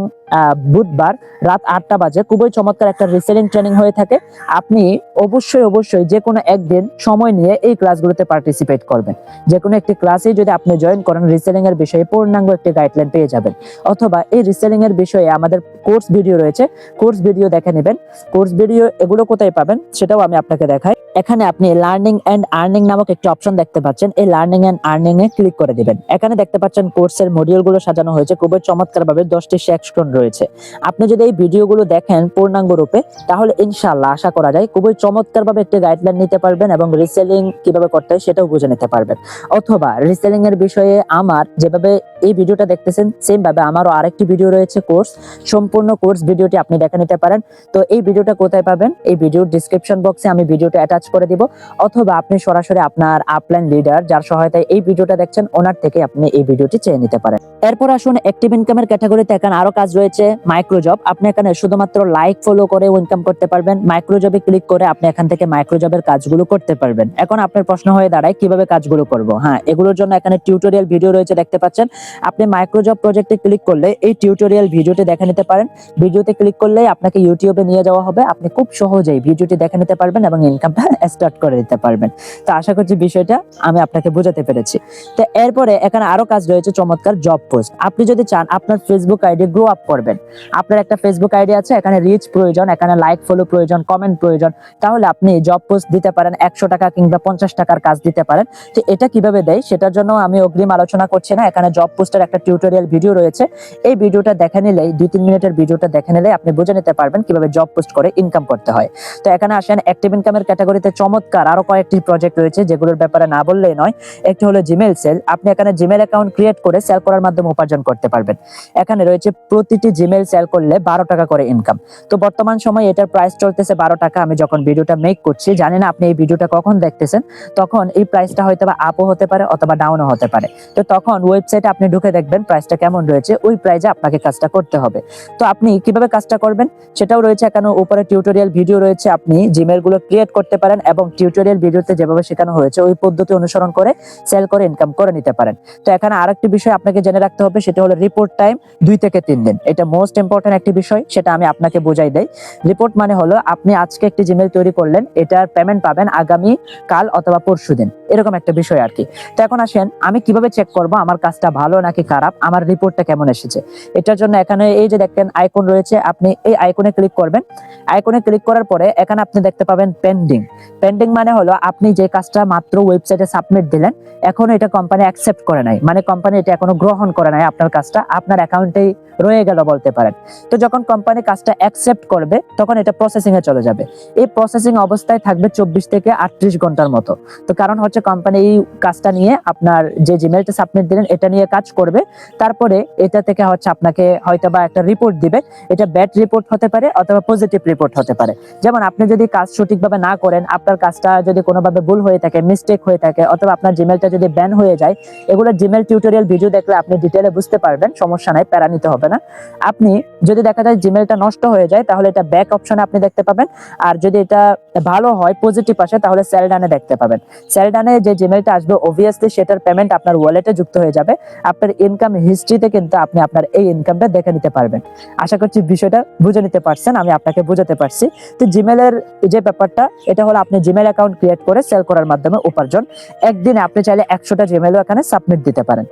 বুধবার রাত 8টা বাজে খুবই চমৎকার একটা রিসেলিং ট্রেনিং হয়ে থাকে। আপনি অবশ্যই যে কোনো একদিন সময় নিয়ে এই ক্লাসগুলোতে পার্টিসিপেট করবেন। যে কোনো একটি ক্লাসে যদি আপনি জয়েন করেন, রিসেলিং এর বিষয়ে পূর্ণাঙ্গ একটি গাইডলাইন পেয়ে যাবেন। অথবা এই রিসেলিং এর বিষয়ে আমাদের কোর্স ভিডিও রয়েছে, কোর্স ভিডিও দেখে নেবেন। কোর্স ভিডিও এগুলো কোথায় পাবেন সেটাও আমি আপনাকে দেখাই। এখানে আপনি লার্নিং এন্ড আর্নিং নামক একটি অপশন দেখতে পাচ্ছেন। এই লার্নিং এন্ড আর্নিং এ ক্লিক করে দিবেন। এখানে দেখতে পাচ্ছেন কোর্সের মডিউলগুলো সাজানো হয়েছে খুবই চমৎকার ভাবে, 10টি সেকশন রয়েছে। আপনি যদি এই ভিডিওগুলো দেখেন পূর্ণাঙ্গ রূপে, তাহলে ইনশাআল্লাহ আশা করা যায় খুবই চমৎকার ভাবে একটি গাইডলাইন নিতে পারবেন এবং রিসেলিং কিভাবে করতে হয় সেটাও বুঝে নিতে পারবেন। অথবা রিসেলিং এর বিষয়ে আমার যেভাবে এই ভিডিওটা দেখতেছেন, সেম ভাবে আমারও আরেকটি ভিডিও রয়েছে কোর্স, সম্পূর্ণ কোর্স ভিডিওটি আপনি দেখে নিতে পারেন। তো এই ভিডিওটা কোথায় পাবেন? এই ভিডিওর ডিসক্রিপশন বক্সে আমি ভিডিওটা অ্যাটাচ করে দিব, অথবা আপনি সরাসরি আপনার আপলাইন লিডার যার সহায়তায় এই ভিডিওটা দেখছেন ওনার থেকে আপনি এই ভিডিওটি চেয়ে নিতে পারেন। এরপর আসুন অ্যাক্টিভ ইনকামের ক্যাটাগরিতে এখানে আরো কাজ রয়েছে, মাইক্রো জব। আপনি এখানে শুধুমাত্র লাইক ফলো করে ইনকাম করতে পারবেন। মাইক্রো জবে ক্লিক করে আপনি এখান থেকে মাইক্রো জবের কাজগুলো করতে পারবেন। এখন আপনার প্রশ্ন হয়ে দাঁড়ায় কিভাবে কাজগুলো করব। হ্যাঁ, এগুলোর জন্য এখানে টিউটোরিয়াল ভিডিও রয়েছে, দেখতে পাচ্ছেন। আপনি মাইক্রো জব প্রজেক্টে ক্লিক করলে এই টিউটোরিয়াল ভিডিওটি দেখে নিতে পারেন। ভিডিওতে ক্লিক করলেই আপনাকে ইউটিউবে নিয়ে যাওয়া হবে, আপনি খুব সহজেই ভিডিওটি দেখে নিতে পারবেন এবং ইনকামটা স্টার্ট করে দিতে পারবেন। তো আশা করছি বিষয়টা আমি আপনাকে বোঝাতে পেরেছি। তো এরপরে এখানে আরো কাজ রয়েছে চমৎকার, জব পোস্ট। আপনি যদি চান আপনার ফেসবুক আইডি গ্রো আপ করবেন, আপনার একটা ফেসবুক আইডি আছে, এখানে রিচ প্রয়োজন, এখানে লাইক ফলো প্রয়োজন, কমেন্ট প্রয়োজন, তাহলে আপনি জব পোস্ট দিতে পারেন। 100 টাকা কিংবা 50 টাকার কাজ দিতে পারেন। তো এটা কিভাবে দেয় সেটার জন্য আমি অগ্রিম আলোচনা করছি না, এখানে জব পোস্টের একটা টিউটোরিয়াল ভিডিও রয়েছে। এই ভিডিওটা দেখে নিলেই, 2-3 মিনিটের ভিডিওটা দেখে নিলেই আপনি বুঝে নিতে পারবেন কিভাবে জব পোস্ট করে ইনকাম করতে হয়। তো এখানে আসেন অ্যাক্টিভ ইনকামের ক্যাটাগরিতে চমৎকার আরো কয়েকটি প্রজেক্ট রয়েছে, যেগুলোর ব্যাপারে না বললেই নয়। একটি হলো জিমেইল সেল। আপনি এখানে জিমেইল অ্যাকাউন্ট ক্রিয়েট করে সেল করার মাধ্যমে উপার্জন করতে পারবেন। এখানে রয়েছে প্রতিটি জিমেইল সেল করলে 12 টাকা করে ইনকাম। তো বর্তমান সময়ে এটার প্রাইস চলতেছে 12 টাকা। আমি যখন ভিডিওটা মেক করছি, জানি না আপনি এই ভিডিওটা কখন দেখতেছেন, তখন এই প্রাইসটা হয়তো বা আপও হতে পারে অথবা ডাউনও হতে পারে। তো তখন ওয়েবসাইটে আপনি ঢুকে দেখবেন প্রাইসটা কেমন রয়েছে, ওই প্রাইসে আপনাকে কাজটা করতে হবে। তো আপনি কিভাবে কাজটা করবেন সেটাও রয়েছে এখানে উপরে টিউটোরিয়াল ভিডিও রয়েছে। আপনি জিমেইল গুলো ক্রিয়েট করতে পারেন এবং টিউটোরিয়াল ভিডিওতে যেভাবে শেখানো হয়েছে ওই পদ্ধতি অনুসরণ করে সেল করে ইনকাম করে নিতে পারেন। তো এখানে আরেকটি বিষয় আপনাকে জেনে রাখতে হবে, সেটা হলো রিপোর্ট টাইম 2 থেকে 3 দিন। এটা মোস্ট ইম্পর্টেন্ট একটি বিষয়, সেটা আমি আপনাকে বোঝাই দেই। রিপোর্ট মানে হলো আপনি আজকে একটি জিমেইল তৈরি করলেন, এটার পেমেন্ট পাবেন আগামী কাল অথবা পরশুদিন, এরকম একটা বিষয় আর কি। তো এখন আসেন আমি কিভাবে চেক করব আমার কাজটা ভালো নাকি খারাপ, আমার রিপোর্টটা কেমন এসেছে। এটার জন্য এখানে এই যে দেখেন আইকন রয়েছে, আপনি এই আইকনে ক্লিক করবেন। আইকনে ক্লিক করার পরে এখানে আপনি দেখতে পাবেন পেন্ডিং। পেন্ডিং মানে হলো আপনি যে কাজটা মাত্র ওয়েবসাইটে সাবমিট দিলেন, এখনো এটা কোম্পানি অ্যাকসেপ্ট করে নাই, মানে কোম্পানি এটা এখনো গ্রহণ করে নাই, আপনার কাজটা আপনার অ্যাকাউন্টেই রয়ে গেল বলতে পারেন। তো যখন কোম্পানি কাজটা অ্যাকসেপ্ট করবে তখন এটা প্রসেসিং এ চলে যাবে। এই প্রসেসিং অবস্থায় থাকবে 24 থেকে 38 ঘন্টার মতো। তো কারণ হচ্ছে কোম্পানি এই কাজটা নিয়ে, আপনার যে জিমেইলটা সাবমিট দিলেন এটা নিয়ে কাজ করবে, তারপরে এটা থেকে হচ্ছে আপনাকে হয়তোবা একটা রিপোর্ট দিবে। এটা ব্যাড রিপোর্ট হতে পারে অথবা পজিটিভ রিপোর্ট হতে পারে। যেমন আপনি যদি কাজ সঠিকভাবে না করেন, আপনার কাজটা যদি কোনোভাবে ভুল হয়ে থাকে, মিস্টেক হয়ে থাকে, অথবা আপনার জিমেইলটা যদি ব্যান হয়ে যায়, এগুলো জিমেইল টিউটোরিয়াল ভিডিও দেখলে আপনি ডিটেইলে বুঝতে পারবেন, সমস্যা নাই, প্যারা নিতে হবে হবে না। আপনি যদি দেখা যায় জিমেলটা নষ্ট হয়ে যায় তাহলে এটা ব্যাক অপশনে আপনি দেখতে পাবেন, আর যদি এটা ভালো হয় পজিটিভ আসে তাহলে সেল ডানে দেখতে পাবেন। সেল ডানে যে জিমেলটা আসবে অবভিয়াসলি সেটার পেমেন্ট আপনার ওয়ালেটে যুক্ত হয়ে যাবে। আপনার ইনকাম হিস্ট্রিতে কিন্তু আপনি আপনার এই ইনকামটা দেখে নিতে পারবেন। আশা করছি বিষয়টা বুঝে নিতে পারছেন, আমি আপনাকে বুঝাতে পারছি। তো জিমেলের যে ব্যাপারটা, এটা হলো আপনি জিমেল অ্যাকাউন্ট ক্রিয়েট করে সেল করার মাধ্যমে উপার্জন। একদিনে আপনি চাইলে 100টা জিমেলও এখানে সাবমিট দিতে পারেন।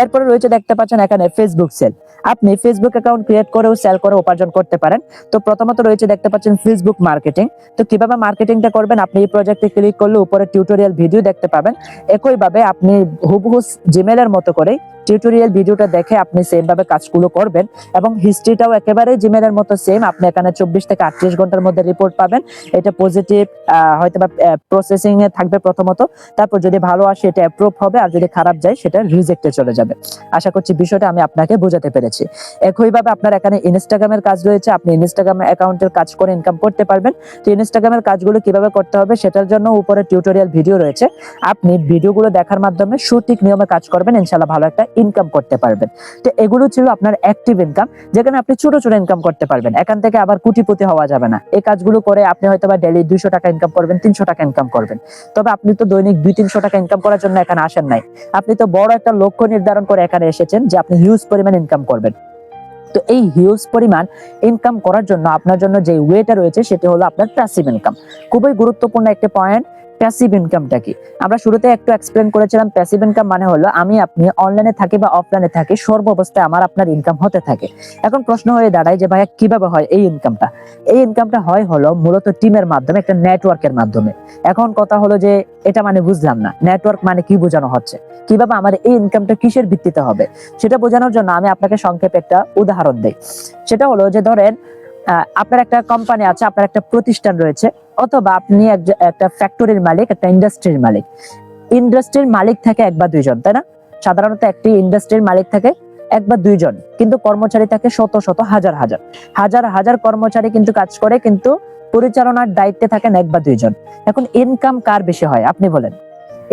এরপরে রয়েছে দেখতে পাচ্ছেন এখানে ফেসবুক সেল। আপনি ফেসবুক অ্যাকাউন্ট ক্রিয়েট করেও সেল করে উপার্জন করতে পারেন। তো প্রথমত রয়েছে দেখতে পাচ্ছেন ফেসবুক মার্কেটিং। তো কিভাবে মার্কেটিংটা করবেন, আপনি এই প্রজেক্টে ক্লিক করলে উপরে টিউটোরিয়াল ভিডিও দেখতে পাবেন। একইভাবে আপনি হুবহু জিমেলের মতো করে টিউটোরিয়াল ভিডিওটা দেখে আপনি সেম ভাবে কাজগুলো করবেন, এবং হিস্ট্রিটাও একেবারে জিমেলের মতো সেম। আপনি এখানে 24 থেকে 38 ঘন্টার মধ্যে রিপোর্ট পাবেন। এটা পজিটিভ হয়তো বা প্রসেসিং এ থাকবে প্রথমত, তারপর যদি ভালো আসে এটা অ্যাপ্রুভ হবে, আর যদি খারাপ যায় সেটা রিজেক্টে চলে যাবে। আশা করছি বিষয়টা আমি আপনাকে বোঝাতে পেরেছি। একইভাবে আপনার এখানে ইনস্টাগ্রামের কাজ রয়েছে, আপনি ইনস্টাগ্রাম অ্যাকাউন্টের কাজ করে ইনকাম করতে পারবেন। তো ইনস্টাগ্রামের কাজগুলো কিভাবে করতে হবে সেটার জন্য উপরে টিউটোরিয়াল ভিডিও রয়েছে। আপনি ভিডিওগুলো দেখার মাধ্যমে সঠিক নিয়মে কাজ করবেন, ইনশাআল্লাহ ভালো একটা ইনকাম করতে পারবেন। তো এগুলো ছিল আপনার অ্যাক্টিভ ইনকাম, যেখানে আপনি ছোট ছোট ইনকাম করতে পারবেন। এখান থেকে আবার কোটিপতি হওয়া যাবে না। এই কাজগুলো করে আপনি হয়তো বা ডেইলি 200 টাকা ইনকাম করবেন, 300 টাকা ইনকাম করবেন। তবে আপনি তো দৈনিক 200-300 টাকা ইনকাম করার জন্য এখানে আসেন নাই। আপনি তো বড় একটা লক্ষ্য নির্ধারণ করে এখানে এসেছেন যে আপনি হিউজ পরিমাণ ইনকাম করবেন। তো এই হিউজ পরিমাণ ইনকাম করার জন্য আপনার জন্য যে ওয়েটা রয়েছে সেটা হলো আপনার প্যাসিভ ইনকাম। খুবই গুরুত্বপূর্ণ একটা পয়েন্ট। প্যাসিভ ইনকামটা কি, আমরা শুরুতে একটু এক্সপ্লেন করেছিলাম। প্যাসিভ ইনকাম মানে হলো আমি আপনি অনলাইনে থাকি বা অফলাইনে থাকি, সর্ব অবস্থায় আমার আপনার ইনকাম হতে থাকে। এখন প্রশ্ন হয়ে দাঁড়ায় যে ভাইয়া কিভাবে হয় এই ইনকামটা? এই ইনকামটা হয় হলো মূলত টিমের মাধ্যমে, একটা নেটওয়ার্কের মাধ্যমে। এখন কথা হলো যে এটা মানে বুঝলাম না, নেটওয়ার্ক মানে কি বোঝানো হচ্ছে, কিভাবে আমার এই ইনকামটা কিসের ভিত্তিতে হবে সেটা বোঝানোর জন্য আমি আপনাকে সংক্ষেপে একটা উদাহরণ দেই। সেটা হলো যে ধরেন আপনার একটা কোম্পানি আছে, আপনার একটা প্রতিষ্ঠান রয়েছে, অথবা আপনি একটা ফ্যাক্টরির মালিক, একটা ইন্ডাস্ট্রির মালিক। ইন্ডাস্ট্রির মালিক থাকে 1 বা 2 জন, তাই না? সাধারণত একটি ইন্ডাস্ট্রির মালিক থাকে 1 বা 2 জন, কিন্তু কর্মচারী থাকে শত শত হাজার হাজার হাজার হাজার কর্মচারী কিন্তু কাজ করে, কিন্তু পরিচালনার দায়িত্বে থাকেন 1 বা 2 জন। এখন ইনকাম কার বেশি হয় আপনি বলেন?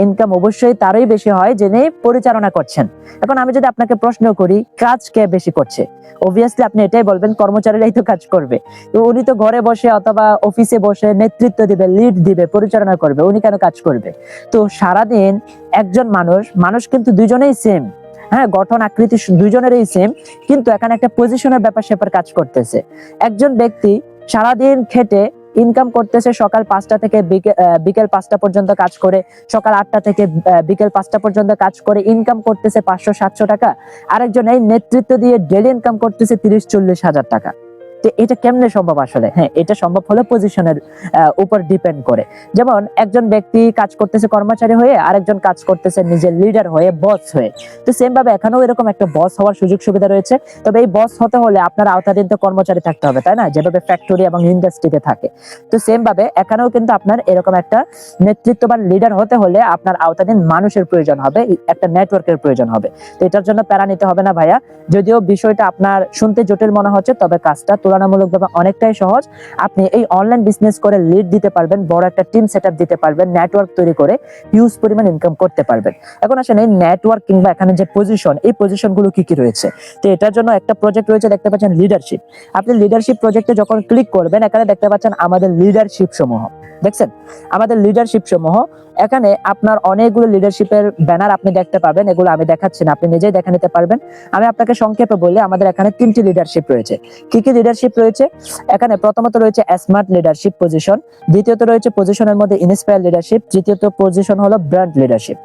ইনকাম অবশ্যই তারই বেশি হয় যিনি পরিচালনা করছেন। এখন আমি যদি আপনাকে প্রশ্ন করি কাজ কে বেশি করছে, অবভিয়াসলি আপনি এটাই বলবেন কর্মচারীরাই তো কাজ করবে। তো উনি তো ঘরে বসে অথবা অফিসে বসে নেতৃত্ব দিবে, লিড দিবে, পরিচালনা করবে, উনি কেন কাজ করবে? তো সারাদিন একজন মানুষ কিন্তু দুজনেই সেম, হ্যাঁ, গঠন আকৃতি দুজনেরই সেম, কিন্তু এখানে একটা পজিশনের ব্যাপার স্যাপার কাজ করতেছে। একজন ব্যক্তি সারাদিন খেটে ইনকাম করতেছে, সকাল 5টা থেকে বিকেল 5টা পর্যন্ত কাজ করে, সকাল 8টা থেকে বিকেল 5টা পর্যন্ত কাজ করে ইনকাম করতেছে 500-700 টাকা। আরেকজন এই নেতৃত্ব দিয়ে ডেইলি ইনকাম করতেছে 30-40 হাজার টাকা। তো এটা কেমনে সম্ভব আসলে? হ্যাঁ, এটা সম্ভব হলো পজিশনের উপর ডিপেন্ড করে। যেমন একজন ব্যক্তি কাজ করতেছে কর্মচারী হয়ে, আরেকজন কাজ করতেছে নিজের লিডার হয়ে, বস হয়ে। তো সেম ভাবে এখানেও এরকম একটা বস হওয়ার সুযোগ সুবিধা রয়েছে। তবে এই বস হতে হলে আপনার আওতাধীন তো কর্মচারী থাকতে হবে, তাই না? যেভাবে ফ্যাক্টরি এবং ইন্ডাস্ট্রিতে থাকে। তো সেম ভাবে এখানেও কিন্তু আপনার এরকম একটা নেতৃত্ববান লিডার হতে হলে আপনার আওতাধীন মানুষের প্রয়োজন হবে, একটা নেটওয়ার্কের প্রয়োজন হবে। তো এটার জন্য প্যারা নিতে হবে না ভাইয়া। যদিও বিষয়টা আপনার শুনতে জটিল মনে হচ্ছে, তবে কাজটা তুলনামূলকভাবে অনেকটাই সহজ। আপনি এই অনলাইন বিজনেস করে লিড দিতে পারবেন, বড় একটা টিম সেটআপ দিতে পারবেন, নেটওয়ার্ক তৈরি করে হিউজ পরিমাণ ইনকাম করতে পারবেন। এখন আসেন এই নেটওয়ার্ক কিংবা এখানে যে পজিশন, এই পজিশনগুলো কি কি রয়েছে। তো এটার জন্য একটা প্রজেক্ট রয়েছে, দেখতে পাচ্ছেন লিডারশিপ। আপনি লিডারশিপ প্রজেক্টে যখন ক্লিক করবেন, এখানে দেখতে পাচ্ছেন আমাদের লিডারশিপ সমূহ, দেখছেন আমাদের লিডারশিপ সমূহ। এখানে আপনার অনেকগুলো লিডারশিপের ব্যানার আপনি দেখতে পাবেন, এগুলো আমি দেখাচ্ছি না, আপনি নিজেই দেখে নিতে পারবেন। আমি আপনাকে সংক্ষেপে বলি, আমাদের এখানে 3টি লিডারশিপ রয়েছে। কি কি লিডারশিপ রয়েছে? এখানে প্রথমত রয়েছে স্মার্ট লিডারশিপ পজিশন, দ্বিতীয়ত রয়েছে পজিশনের মধ্যে ইন্সপায়ার লিডারশিপ, তৃতীয়ত পজিশন হলো ব্র্যান্ড লিডারশিপ।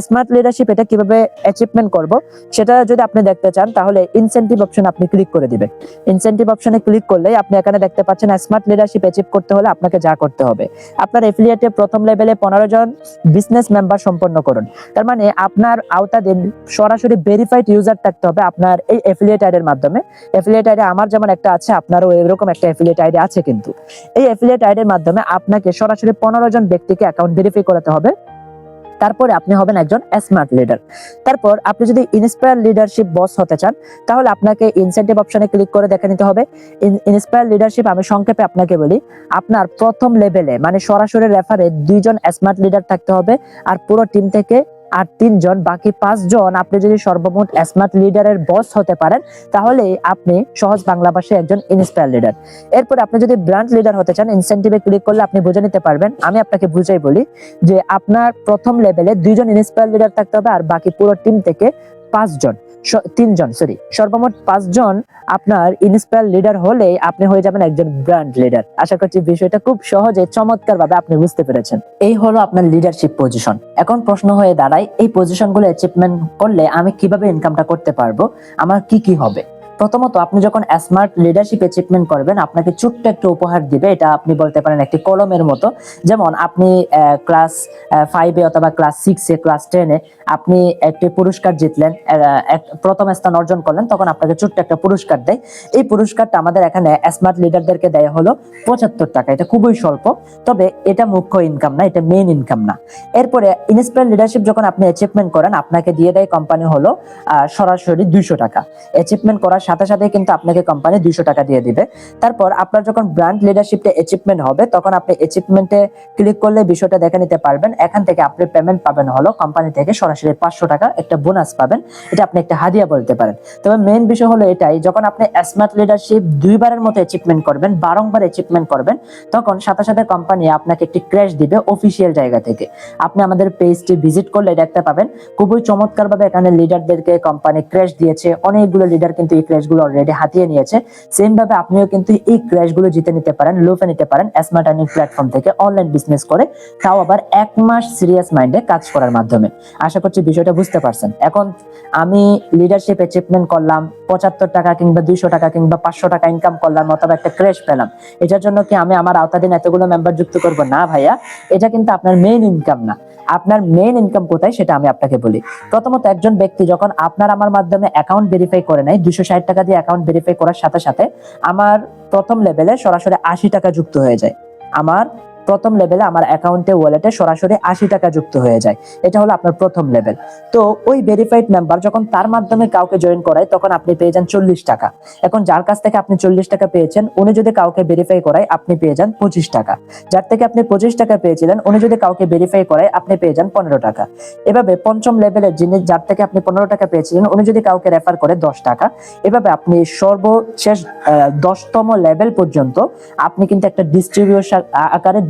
স্মার্ট লিডারশিপ এটা কিভাবে অ্যাচিভমেন্ট করব সেটা যদি আপনি দেখতে চান, তাহলে ইনসেন্টিভ অপশন আপনি ক্লিক করে দিবেন। ইনসেন্টিভ অপশনে ক্লিক করলে আপনি এখানে দেখতে পাচ্ছেন স্মার্ট লিডারশিপ অ্যাচিভ করতে হলে আপনাকে যা করতে হবে, আপনার এফিলিয়েটে প্রথম লেভেলে 15 জন বিজনেস মেম্বার সম্পন্ন করুন। তার মানে আপনার আওতাধীন সরাসরি ভেরিফাইড ইউজার থাকতে হবে আপনার এই এফিলিয়েট আইডির মাধ্যমে। এফিলিয়েট আইডি আমার যেমন একটা আছে, আপনারও এরকম একটা এফিলিয়েট আইডি আছে, কিন্তু এই এফিলিয়েট আইডির মাধ্যমে আপনাকে সরাসরি 15 জন ব্যক্তিকে অ্যাকাউন্ট ভেরিফাই করাতে হবে। তারপরে আপনি হবেন একজন স্মার্ট লিডার। তারপর আপনি যদি ইন্সপায়ার লিডারশিপ বস হতে চান, তাহলে আপনাকে ইনসেন্টিভ অপশনে ক্লিক করে দেখে নিতে হবে। ইন্সপায়ার লিডারশিপ আমি সংক্ষেপে আপনাকে বলি, আপনার প্রথম লেভেলে মানে সরাসরি রেফারে 2 জন স্মার্ট লিডার থাকতে হবে, আর পুরো টিম থেকে আর 3 জন, বাকি 5 জন আপনি যদি সর্বমোট স্মার্ট লিডারের বস হতে পারেন, তাহলে আপনি সহজ বাংলা ভাষায় একজন ইন্সপায়ার লিডার। এরপর আপনি যদি ব্র্যান্ড লিডার হতে চান, ইনসেন্টিভে ক্লিক করলে আপনি বুঝে নিতে পারবেন। আমি আপনাকে বুঝাই বলি যে আপনার প্রথম লেভেলে 2 জন ইন্সপায়ার লিডার থাকতে হবে, আর বাকি পুরো টিম থেকে 5 জন, 3 জন, সরি, সর্বমোট 5 জন আপনার ইন্সপায়ার লিডার হলে আপনি হয়ে যাবেন একজন ব্র্যান্ড লিডার। আশা করছি বিষয়টা খুব সহজে চমৎকার ভাবে আপনি বুঝতে পেরেছেন। এই হলো আপনার লিডারশিপ পজিশন। এখন প্রশ্ন হয়ে দাঁড়ায়, এই পজিশনগুলো অ্যাচিভমেন্ট করলে আমি কিভাবে ইনকামটা করতে পারবো, আমার কি কি হবে? প্রথমত, আপনি যখন স্মার্ট লিডারশিপ অ্যাচিভমেন্ট করবেন, আপনাকে ছোট্ট একটা উপহার দিবে। এটা আপনি বলতে পারেন একটি কলমের মতো। যেমন আপনি ক্লাস 5-এ অথবা ক্লাস 6-এ, ক্লাস 10-এ আপনি একটি পুরস্কার জিতলেন, প্রথম স্থান অর্জন করলেন, তখন আপনাকে ছোট্ট একটা পুরস্কার দেয়। এই পুরস্কারটা আমাদের এখানে স্মার্ট লিডারদেরকে দেয়া হলো 75 টাকা। এটা খুবই স্বল্প, তবে এটা মুখ্য ইনকাম না, এটা মেইন ইনকাম না। এরপরে ইন্সপায়ার লিডারশিপ যখন আপনি অ্যাচিভমেন্ট করেন, আপনাকে দিয়ে দেয় কোম্পানি হলো সরাসরি 200 টাকা। অ্যাচিভমেন্ট করার সাথে সাথে কিন্তু আপনাকে কোম্পানি 200 টাকা দিয়ে দিবে। তারপর আপনার যখন ব্র্যান্ড লিডারশিপটা অ্যাচিভমেন্ট হবে, তখন আপনি অ্যাচিভমেন্টে ক্লিক করলে বিষয়টা দেখে নিতে পারবেন। এখান থেকে আপনি পেমেন্ট পাবেন হলো কোম্পানি থেকে সরাসরি 500 টাকা একটা বোনাস পাবেন। এটা আপনি একটা হাদিয়া বলতে পারেন। তবে মেইন বিষয় হলো এটাই, যখন আপনি স্মার্ট লিডারশিপ 2বারের মতো অ্যাচিভমেন্ট করবেন, বারংবার অ্যাচিভমেন্ট করবেন, তখন সাথে সাথে কোম্পানি আপনাকে একটি ক্র্যাশ দিবে অফিসিয়াল জায়গা থেকে। আপনি আমাদের পেজটি ভিজিট করলে দেখতে পাবেন খুবই চমৎকার ভাবে এখানে লিডারদেরকে কোম্পানি ক্র্যাশ দিয়েছে। অনেকগুলো লিডার কিন্তু এই ক্র্যাশ গুলো অলরেডি হাতিয়ে নিয়েছে। সেম ভাবে আপনিও কিন্তু এই ক্র্যাশ গুলো জিতে নিতে পারেন, লুফে নিতে পারেন স্মার্ট আর্নিং প্ল্যাটফর্ম থেকে অনলাইন বিজনেস করে, তাও আবার 1 মাস সিরিয়াস মাইন্ডে কাজ করার মাধ্যমে। আশা করছি বিষয়টা বুঝতে পারছেন। এখন আমি লিডারশিপ অ্যাচিভমেন্ট করলাম, 75 টাকা কিংবা 200 টাকা কিংবা 500 টাকা ইনকাম করলাম, অথবা একটা ক্র্যাশ পেলাম, এটার জন্য কি আমি আমার আওতাধীন এতগুলো মেম্বার যুক্ত করব? না ভাইয়া, এটা কিন্তু আপনার মেইন ইনকাম না। আপনার মেইন ইনকাম কোথায় সেটা আমি আপনাকে বলি। প্রথমত, একজন ব্যক্তি যখন আপনার আমার মাধ্যমে অ্যাকাউন্ট ভেরিফাই করে নেয়, 260 টাকা দিয়ে অ্যাকাউন্ট ভেরিফাই করার সাথে সাথে আমার প্রথম লেভেলে সরাসরি 80 টাকা যুক্ত হয়ে যায়। আমার প্রথম লেভেলে আমার অ্যাকাউন্টে, ওয়ালেটে সরাসরি 80 টাকা যুক্ত হয়ে যায়। এটা হলো আপনার প্রথম লেভেল। তো ওই ভেরিফাইড মেম্বার যখন তার মাধ্যমে কাউকে জয়েন করায়, তখন আপনি পেয়ে যান 40 টাকা। এখন যার কাছ থেকে আপনি 40 টাকা পেয়েছেন, উনি যদি কাউকে ভেরিফাই করায়, আপনি পেয়ে যান 25 টাকা। যার থেকে আপনি 25 টাকা পেয়েছিলেন, উনি যদি কাউকে ভেরিফাই করায়, আপনি পেয়ে যান 15 টাকা। এভাবে পঞ্চম লেভেলের যিনি, যার থেকে আপনি 15 টাকা পেয়েছিলেন, উনি যদি কাউকে রেফার করে 10 টাকা। এভাবে আপনি সর্বশেষ 10তম লেভেল পর্যন্ত আপনি কিন্তু একটা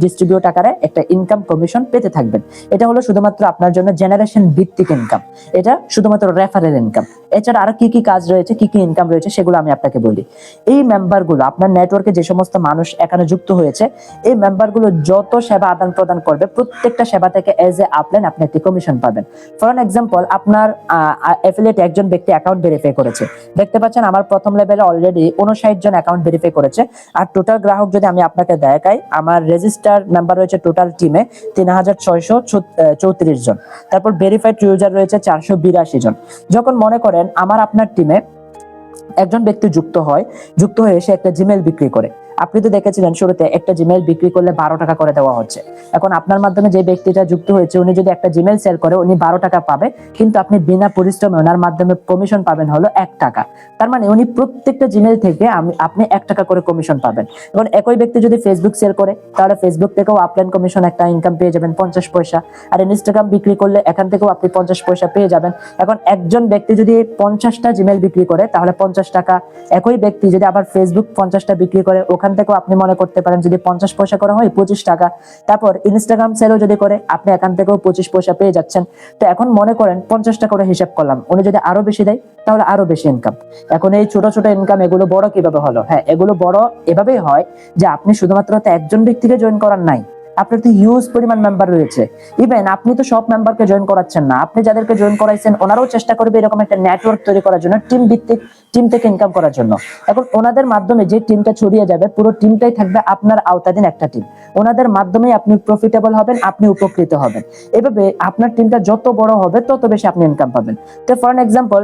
ডিস্ট্রিবিউট আকারে একটা ইনকাম কমিশন পেতে থাকবেন। এটা হলো শুধুমাত্র আপনার জন্য জেনারেশন ভিত্তিক ইনকাম। এটা শুধুমাত্র রেফারেল ইনকাম। এছাড়া আরো কি কি কাজ রয়েছে, কি কি ইনকাম রয়েছে, সেগুলো আমি আপনাকে বলি। এই মেম্বারগুলো, আপনার নেটওয়ার্কে যে সমস্ত মানুষ এখানে যুক্ত হয়েছে, এই মেম্বারগুলো যত সেবা আদান প্রদান করবে, প্রত্যেকটা সেবা থেকে এজ এ আপলাইন আপনি একটি কমিশন পাবেন। ফর অ্যান এক্সাম্পল, আপনার অ্যাফিলিয়েট একজন ব্যক্তি অ্যাকাউন্ট ভেরিফাই করেছে। দেখতে পাচ্ছেন আমার প্রথম লেভেলে অলরেডি 59 জন অ্যাকাউন্ট ভেরিফাই করেছে। আর টোটাল গ্রাহক যদি আমি আপনাকে দেখাই, আমার রেজিস্টার মেম্বার রয়েছে টোটাল টিমে 3634 জন। তারপর ভেরিফাইড ইউজার রয়েছে 482 জন। যখন মনে করেন আমার আপনার টিমে একজন ব্যক্তি যুক্ত হয়ে সে একটা জিমেল বিক্রি করে, আপনি তো দেখেছিলেন শুরুতে একটা জিমেল বিক্রি করলে 12 টাকা করে দেওয়া হচ্ছে। এখন আপনার মাধ্যমে যে ব্যক্তিটা যুক্ত হয়েছে, উনি যদি একটা জিমেল সেল করে, উনি 12 টাকা পাবে, কিন্তু আপনি বিনা পরিশ্রমে ওনার মাধ্যমে কমিশন পাবেন হলো 1 টাকা। তার মানে উনি প্রত্যেকটা জিমেল থেকে আপনি 1 টাকা করে কমিশন পাবেন। এখন একই ব্যক্তি যদি ফেসবুক সেল করে, তাহলে ফেসবুক থেকেও আপলাইন কমিশন একটা ইনকাম পেয়ে যাবেন 50 পয়সা। আর ইনস্টাগ্রাম বিক্রি করলে এখান থেকেও আপনি 50 পয়সা পেয়ে যাবেন। এখন একজন ব্যক্তি যদি 50টা জিমেল বিক্রি করে, তাহলে 50 টাকা। একই ব্যক্তি যদি আবার ফেসবুক 50টা বিক্রি করে, ওখান থেকেও আপনি মনে করতে পারেন যদি 50 পয়সা করা হয় 25 টাকা। তারপর ইনস্টাগ্রাম সেলও যদি করে, আপনি এখান থেকেও 25 পয়সা পেয়ে যাচ্ছেন। তো এখন মনে করেন 50 টাকা করে হিসাব করলাম, উনি যদি আরো বেশি দেয়, তাহলে আরো বেশি ইনকাম। এখন এই ছোট ছোট ইনকাম, এগুলো বড় কিভাবে হলো? হ্যাঁ, এগুলো বড় এভাবেই হয় যে আপনি শুধুমাত্র একজন ব্যক্তিকে জয়েন করার নাই, আপনার তো হিউজ পরিমাণ মেম্বার রয়েছে। ইভেন আপনি তো সব মেম্বারকে জয়েন করাচ্ছেন না, আপনি যাদেরকে জয়েন করাইছেন ওনারাও চেষ্টা করবে এরকম একটা নেটওয়ার্ক তৈরি করার জন্য, টিম ভিত্তিক, টিম থেকে ইনকাম করার জন্য। এখন ওনাদের মাধ্যমে যে টিমটা ছড়িয়ে যাবে, পুরো টিমটাই থাকবে আপনার আওতাধীন একটা টিম। ওনাদের মাধ্যমে আপনি প্রফিটেবল হবেন, আপনি উপকৃত হবেন। এভাবে আপনার টিমটা যত বড় হবে, তত বেশি আপনি ইনকাম পাবেন। তো ফর এন এক্সাম্পল,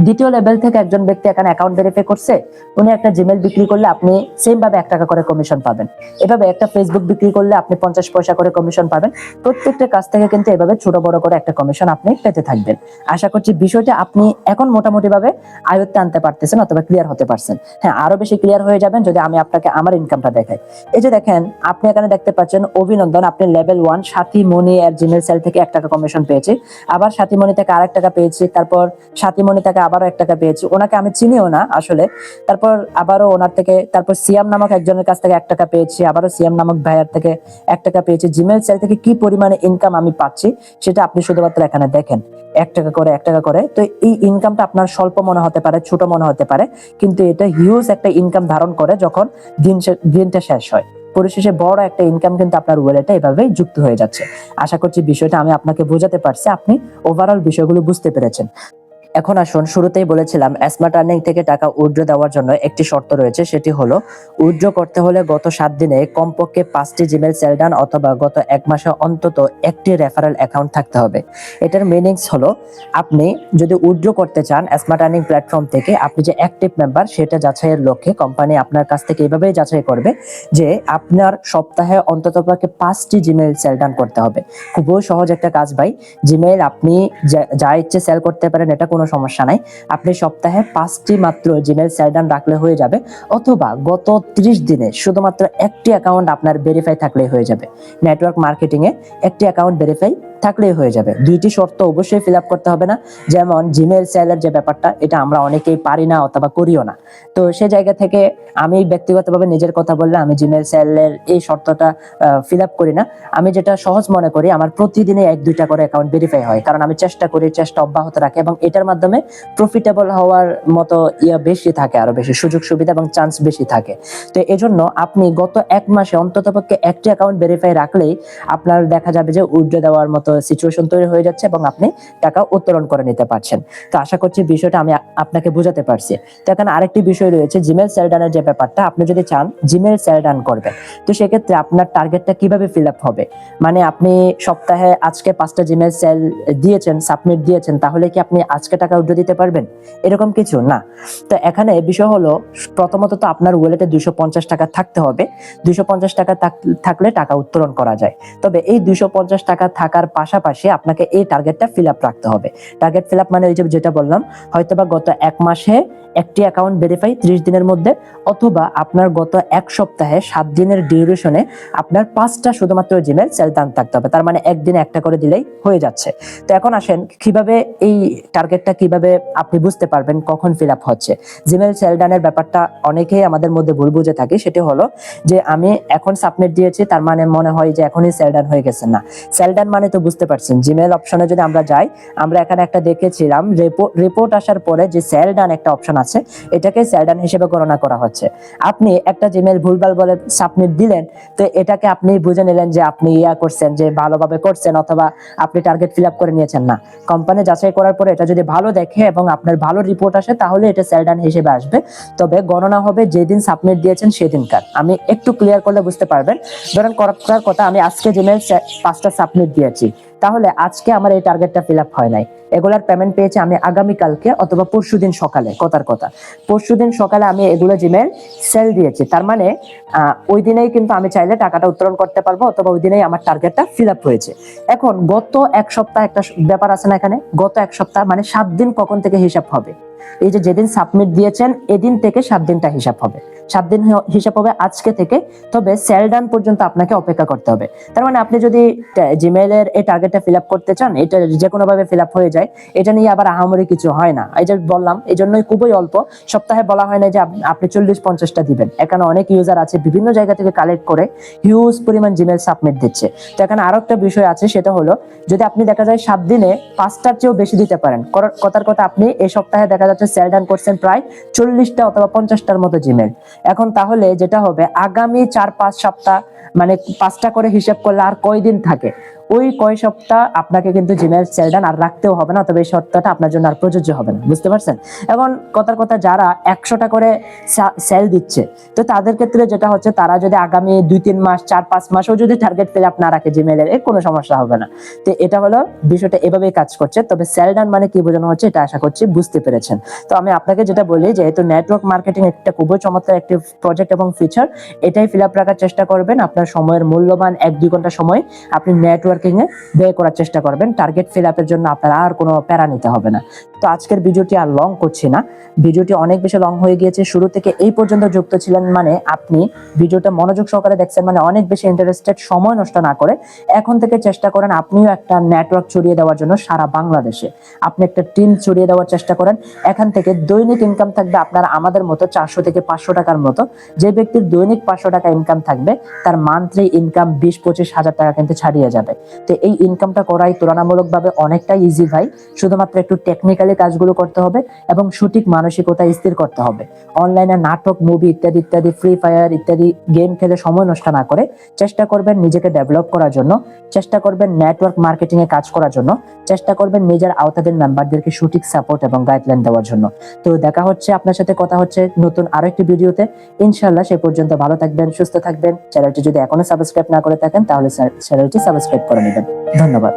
দ্বিতীয় লেভেল থেকে একজন ব্যক্তি এখানে অ্যাকাউন্ট ভেরিফাই করছে, উনি একটা জিমেল বিক্রি করলে আপনি সেম ভাবে 1 টাকা করে কমিশন পাবেন। এভাবে একটা ফেসবুক বিক্রি করলে আপনি 50 পয়সা করে কমিশন পাবেন। প্রত্যেকটা কাজ থেকে কিন্তু এভাবে ছোট বড় করে একটা কমিশন আপনি পেতে থাকবেন। আশা করছি বিষয়টা আপনি এখন মোটামুটি ভাবে আয়ত্তে আনতে পারতেছেন অথবা ক্লিয়ার হতে পারছেন। হ্যাঁ, আরো বেশি ক্লিয়ার হয়ে যাবেন যদি আমি আপনাকে আমার ইনকামটা দেখাই। এই যে দেখেন, আপনি এখানে দেখতে পাচ্ছেন অভিনন্দন, আপনি লেভেল 1 সাথী মনি এর জিমেল সেল থেকে 1 টাকা কমিশন পেয়েছি, আবার সাথী মনি থেকে আরেক টাকা পেয়েছি, তারপর সাথী মনি থেকে আবারও 1 টাকা পেয়েছি। ওনাকে আমি চিনিও না আসলে। তারপর আবারও ওনার থেকে, তারপর সিয়াম নামক একজনের কাছ থেকে 1 টাকা পেয়েছি, আবারও সিয়াম নামক ভাইয়ার থেকে 1 টাকা পেয়েছি। জিমেল সেল থেকে কি পরিমাণে ইনকাম আমি পাচ্ছি সেটা আপনি শুধুমাত্র এখানে দেখেন, 1 টাকা করে 1 টাকা করে। তো এই ইনকামটা আপনার স্বল্প মনে হতে পারে, ছোট মনে হতে পারে, কিন্তু এটা হিউজ একটা ইনকাম ধারণ করে যখন দিনটা শেষ হয়। পরিশেষে বড় একটা ইনকাম কিন্তু আপনার ওয়ালেটে এভাবেই যুক্ত হয়ে যাচ্ছে। আশা করছি বিষয়টা আমি আপনাকে বোঝাতে পারছি, আপনি ওভারঅল বিষয়গুলো বুঝতে পেরেছেন। এখন আসুন, শুরুতেই বলেছিলাম স্মার্ট আর্নিং থেকে টাকা উইথড্র দেওয়ার জন্য একটি শর্ত রয়েছে, সেটি হলো উইথড্র করতে হলে গত 7 দিনে কমপক্ষে 5টি জিমেল সেল ডান অথবা গত 1 মাসে অন্তত একটি রেফারেল অ্যাকাউন্ট থাকতে হবে। এটার মিনিংস হলো, আপনি যদি উইথড্র করতে চান স্মার্ট আর্নিং প্ল্যাটফর্ম থেকে, আপনি যে অ্যাক্টিভ মেম্বার সেটা যাচাইয়ের লক্ষ্যে কোম্পানি আপনার কাছ থেকে এভাবেই যাচাই করবে যে আপনার সপ্তাহে অন্তত 5টি জিমেল সেল ডান করতে হবে। খুবই সহজ একটা কাজ ভাই। জিমেল আপনি যা ইচ্ছে সেল করতে পারেন, এটা কোনো সমস্যা নাই। আপনি সপ্তাহে 5টি মাত্র জিমেল সেল ডান রাখলে হয়ে যাবে, অথবা গত 30 দিনে শুধুমাত্র একটি অ্যাকাউন্ট আপনার ভেরিফাই থাকলেই হয়ে যাবে। নেটওয়ার্ক মার্কেটিং এ একটি অ্যাকাউন্ট ভেরিফাই থাকলেই হয়ে যাবে। 2টি শর্ত অবশ্যই ফিল আপ করতে হবে না। যেমন জিমেল সেলের যে ব্যাপারটা, এটা আমরা অনেকেই পারি না অথবা করিও না। তো সে জায়গা থেকে আমি ব্যক্তিগতভাবে নিজের কথা বললে, আমি জিমেল সেলের এই শর্তটা ফিল আপ করি না। আমি যেটা সহজ মনে করি, আমার প্রতিদিনে 1-2টা করে অ্যাকাউন্ট ভেরিফাই হয়, কারণ আমি চেষ্টা করি, চেষ্টা অব্যাহত রাখি, এবং এটার মাধ্যমে প্রফিটেবল হওয়ার মতো বেশি থাকে, আরো বেশি সুযোগ সুবিধা এবং চান্স বেশি থাকে। তো এজন্য আপনি গত 1 মাসে অন্ততপক্ষে একটি অ্যাকাউন্ট ভেরিফাই রাখলেই আপনার দেখা যাবে যে উইথড্র দেওয়ার মতো সিচুয়েশন তৈরি হয়ে যাচ্ছে এবং আপনি টাকা উত্তোলন করে নিতে পারছেন। তো আশা করছি বিষয়টা আমি আপনাকে বোঝাতে পারছি। তো এখানে আরেকটি বিষয় রয়েছে, জিমেল সেল ডানের যে ব্যাপারটা, আপনি যদি চান জিমেল সেল ডান করবেন, তো সেক্ষেত্রে আপনার টার্গেটটা কিভাবে ফিল আপ হবে? মানে আপনি সপ্তাহে আজকে 5টা জিমেল সেল দিয়েছেন, সাবমিট দিয়েছেন, তাহলে কি আপনি আজকে টাকা উইথড্র দিতে পারবেন? এরকম কিছু না। তো এখানে বিষয় হলো, প্রথমত তো আপনার ওয়ালেটে 250 টাকা থাকতে হবে। 250 টাকা থাকলে টাকা উত্তোলন করা যায়। তবে এই 250 টাকা থাকার পাশাপাশি আপনাকে এই টার্গেটটা ফিল আপ রাখতে হবে। টার্গেট ফিল আপ মানে ওই যেটা বললাম, হয়তোবা গত 1 মাসে একটি অ্যাকাউন্ট ভেরিফাই 30 দিনের মধ্যে, অথবা আপনার গত 1 সপ্তাহে 7 দিনের ডিউরেশনে আপনার 5টা শুধুমাত্র জিমেল সেল ডান থাকতে হবে। তার মানে একদিনে একটা করে দিলেই হয়ে যাচ্ছে। তো এখন আসেন, কিভাবে এই টার্গেটটা কিভাবে আপনি বুঝতে পারবেন কখন ফিল আপ হচ্ছে? জিমেল সেল ডানের ব্যাপারটা অনেকেই আমাদের মধ্যে ভুল বুঝে থাকে, সেটি হলো যে আমি এখন সাবমিট দিয়েছি, তার মানে মনে হয় যে এখনই সেল ডান হয়ে গেছে। না, সেল ডান মানে তো বুঝতে পারছেন, জিমেল অপশনে যদি আমরা যাই, আমরা এখানে একটা দেখেছিলাম রিপোর্ট আসার পরে যে সেল ডান একটা অপশন আছে, এটাকে সেল ডান হিসেবে গণনা করা হচ্ছে। আপনি একটা জিমেল ভুলভাল বলে সাবমিট দিলেন, তো এটাকে আপনি বুঝে নিলেন যে আপনি করছেন, যে ভালোভাবে করছেন, অথবা আপনি টার্গেট ফিল আপ করে নিয়েছেন। না, কোম্পানি যাচাই করার পরে এটা যদি ভালো দেখে এবং আপনার ভালো রিপোর্ট আসে, তাহলে এটা সেল ডান হিসেবে আসবে। তবে গণনা হবে যেদিন সাবমিট দিয়েছেন সেদিনকার। আমি একটু ক্লিয়ার করলে বুঝতে পারবেন। ধরেন করার কথা, আমি আজকে জিমেল 5টা সাবমিট দিয়েছি, তাহলে আজকে আমার এই টার্গেটটা ফিল আপ হয় নাই। এগুলার পেমেন্ট পেয়েছি আমি আগামীকালকে অথবা পরশুদিন সকালে, কথার কথা পরশুদিন সকালে আমি এগুলো জিমেল সেল দিয়েছি। তার মানে ওই দিনেই কিন্তু আমি চাইলে টাকাটা উত্তোলন করতে পারবো, অথবা ওই দিনেই আমার টার্গেটটা ফিল আপ হয়েছে। এখন গত 1 সপ্তাহ একটা ব্যাপার আছে না এখানে, গত 1 সপ্তাহ মানে 7 দিন কখন থেকে হিসাব হবে? এই যে যেদিন সাবমিট দিয়েছেন এদিন থেকে 7 দিনটা হিসাব হবে। 7 দিন হিসাব হবে আজকে থেকে। তবে সেল ডান পর্যন্ত আপনাকে অপেক্ষা করতে হবে। তার মানে আপনি যদি জিমেইলের এই টার্গেটটা ফিল আপ করতে চান, এটা যে কোনো ভাবে ফিল আপ হয়ে যায়, এটা নিয়ে আবার আহামরি কিছু হয় না। এই যে বললাম, এই জন্যই খুবই অল্প সপ্তাহে বলা হয় না যে আপনি 40-50টা দিবেন। এখানে অনেক ইউজার আছে বিভিন্ন জায়গা থেকে কালেক্ট করে হিউজ পরিমাণ জিমেল সাবমিট দিচ্ছে। তো এখানে আরো একটা বিষয় আছে, সেটা হলো যদি আপনি দেখা যায় 7 দিনে 5টার চেয়েও বেশি দিতে পারেন, কথার কথা আপনি এই সপ্তাহে দেখা যাচ্ছে সেল ডান করছেন প্রায় 40টা অথবা 50টার মতো জিমেল। এখন তাহলে যেটা হবে, আগামী 4-5 সপ্তাহ মানে 5টা করে হিসাব করলে আর কয়দিন থাকে? ওই কয় সপ্তাহ আপনাকে কিন্তু জিমেইল সেল ডান আর রাখতেও হবে না, তবে এই শর্তটা আপনার জন্য আর প্রযোজ্য হবে না। বুঝতে পারছেন? এখন কথার কথা, যারা 100টা করে সেল দিচ্ছে, তো তাদের ক্ষেত্রে যেটা হচ্ছে, তারা যদি আগামী 2-3 মাস 4-5 মাসও যদি টার্গেট ফিল আপ না রাখে জিমেইলের, কোনো সমস্যা হবে না। তো এটা হলো বিষয়টা, এভাবেই কাজ করছে। তবে সেল ডান মানে কি বোঝানো হচ্ছে, এটা আশা করছি বুঝতে পেরেছেন। তো আমি আপনাকে যেটা বলি, যেহেতু নেটওয়ার্ক মার্কেটিং একটা খুবই চমৎকার একটি প্রজেক্ট এবং ফিচার, এটাই ফিল আপ রাখার চেষ্টা করবেন। আপনার সময়ের মূল্যবান 1-2 ঘন্টা সময় আপনি নেটওয়ার্কিং এ ব্যয় করার চেষ্টা করবেন। টার্গেট ফিল আপের জন্য আপনার আর কোনো প্যারা নিতে হবে না। তো আজকের ভিডিওটি আর লং করছি না, ভিডিওটি অনেক বেশি লং হয়ে গিয়েছে। শুরু থেকে এই পর্যন্ত যুক্ত ছিলেন মানে আপনি ভিডিওটা মনোযোগ সহকারে দেখছেন, মানে অনেক বেশি ইন্টারেস্টেড। সময় নষ্ট না করে এখন থেকে চেষ্টা করেন আপনিও একটা নেটওয়ার্ক ছড়িয়ে দেওয়ার জন্য সারা বাংলাদেশে। আপনি একটা টিম ছড়িয়ে দেওয়ার চেষ্টা করেন। এখান থেকে দৈনিক ইনকাম থাকবে আপনার আমাদের মতো 400 থেকে 500 টাকার মতো। যে ব্যক্তির দৈনিক 500 টাকা ইনকাম থাকবে, তার মান্থলি ইনকাম 20-25 হাজার টাকা কিন্তু ছাড়িয়ে যাবে। তো এই ইনকামটা করাই তুলনামূলকভাবে অনেকটাই ইজি ভাই। শুধুমাত্র একটু টেকনিক্যালি কাজগুলো করতে হবে এবং সঠিক মানসিকতা স্থির করতে হবে। অনলাইনে নাটক, মুভি ইত্যাদি ইত্যাদি, ফ্রি ফায়ার ইত্যাদি গেম খেলে সময় নষ্ট না করে চেষ্টা করবেন নিজেকে ডেভেলপ করার জন্য, চেষ্টা করবেন নেটওয়ার্ক মার্কেটিং এ কাজ করার জন্য, চেষ্টা করবেন নিজের আওতাধীন মেম্বারদেরকে সঠিক সাপোর্ট এবং গাইডলাইন দেওয়ার জন্য। তো দেখা হচ্ছে, আপনার সাথে কথা হচ্ছে নতুন আরো একটি ভিডিওতে ইনশাআল্লাহ। সে পর্যন্ত ভালো থাকবেন, সুস্থ থাকবেন। চ্যানেলটি যদি এখনো সাবস্ক্রাইব না করে থাকেন, তাহলে চ্যানেলটি সাবস্ক্রাইব করে নেবেন। ধন্যবাদ।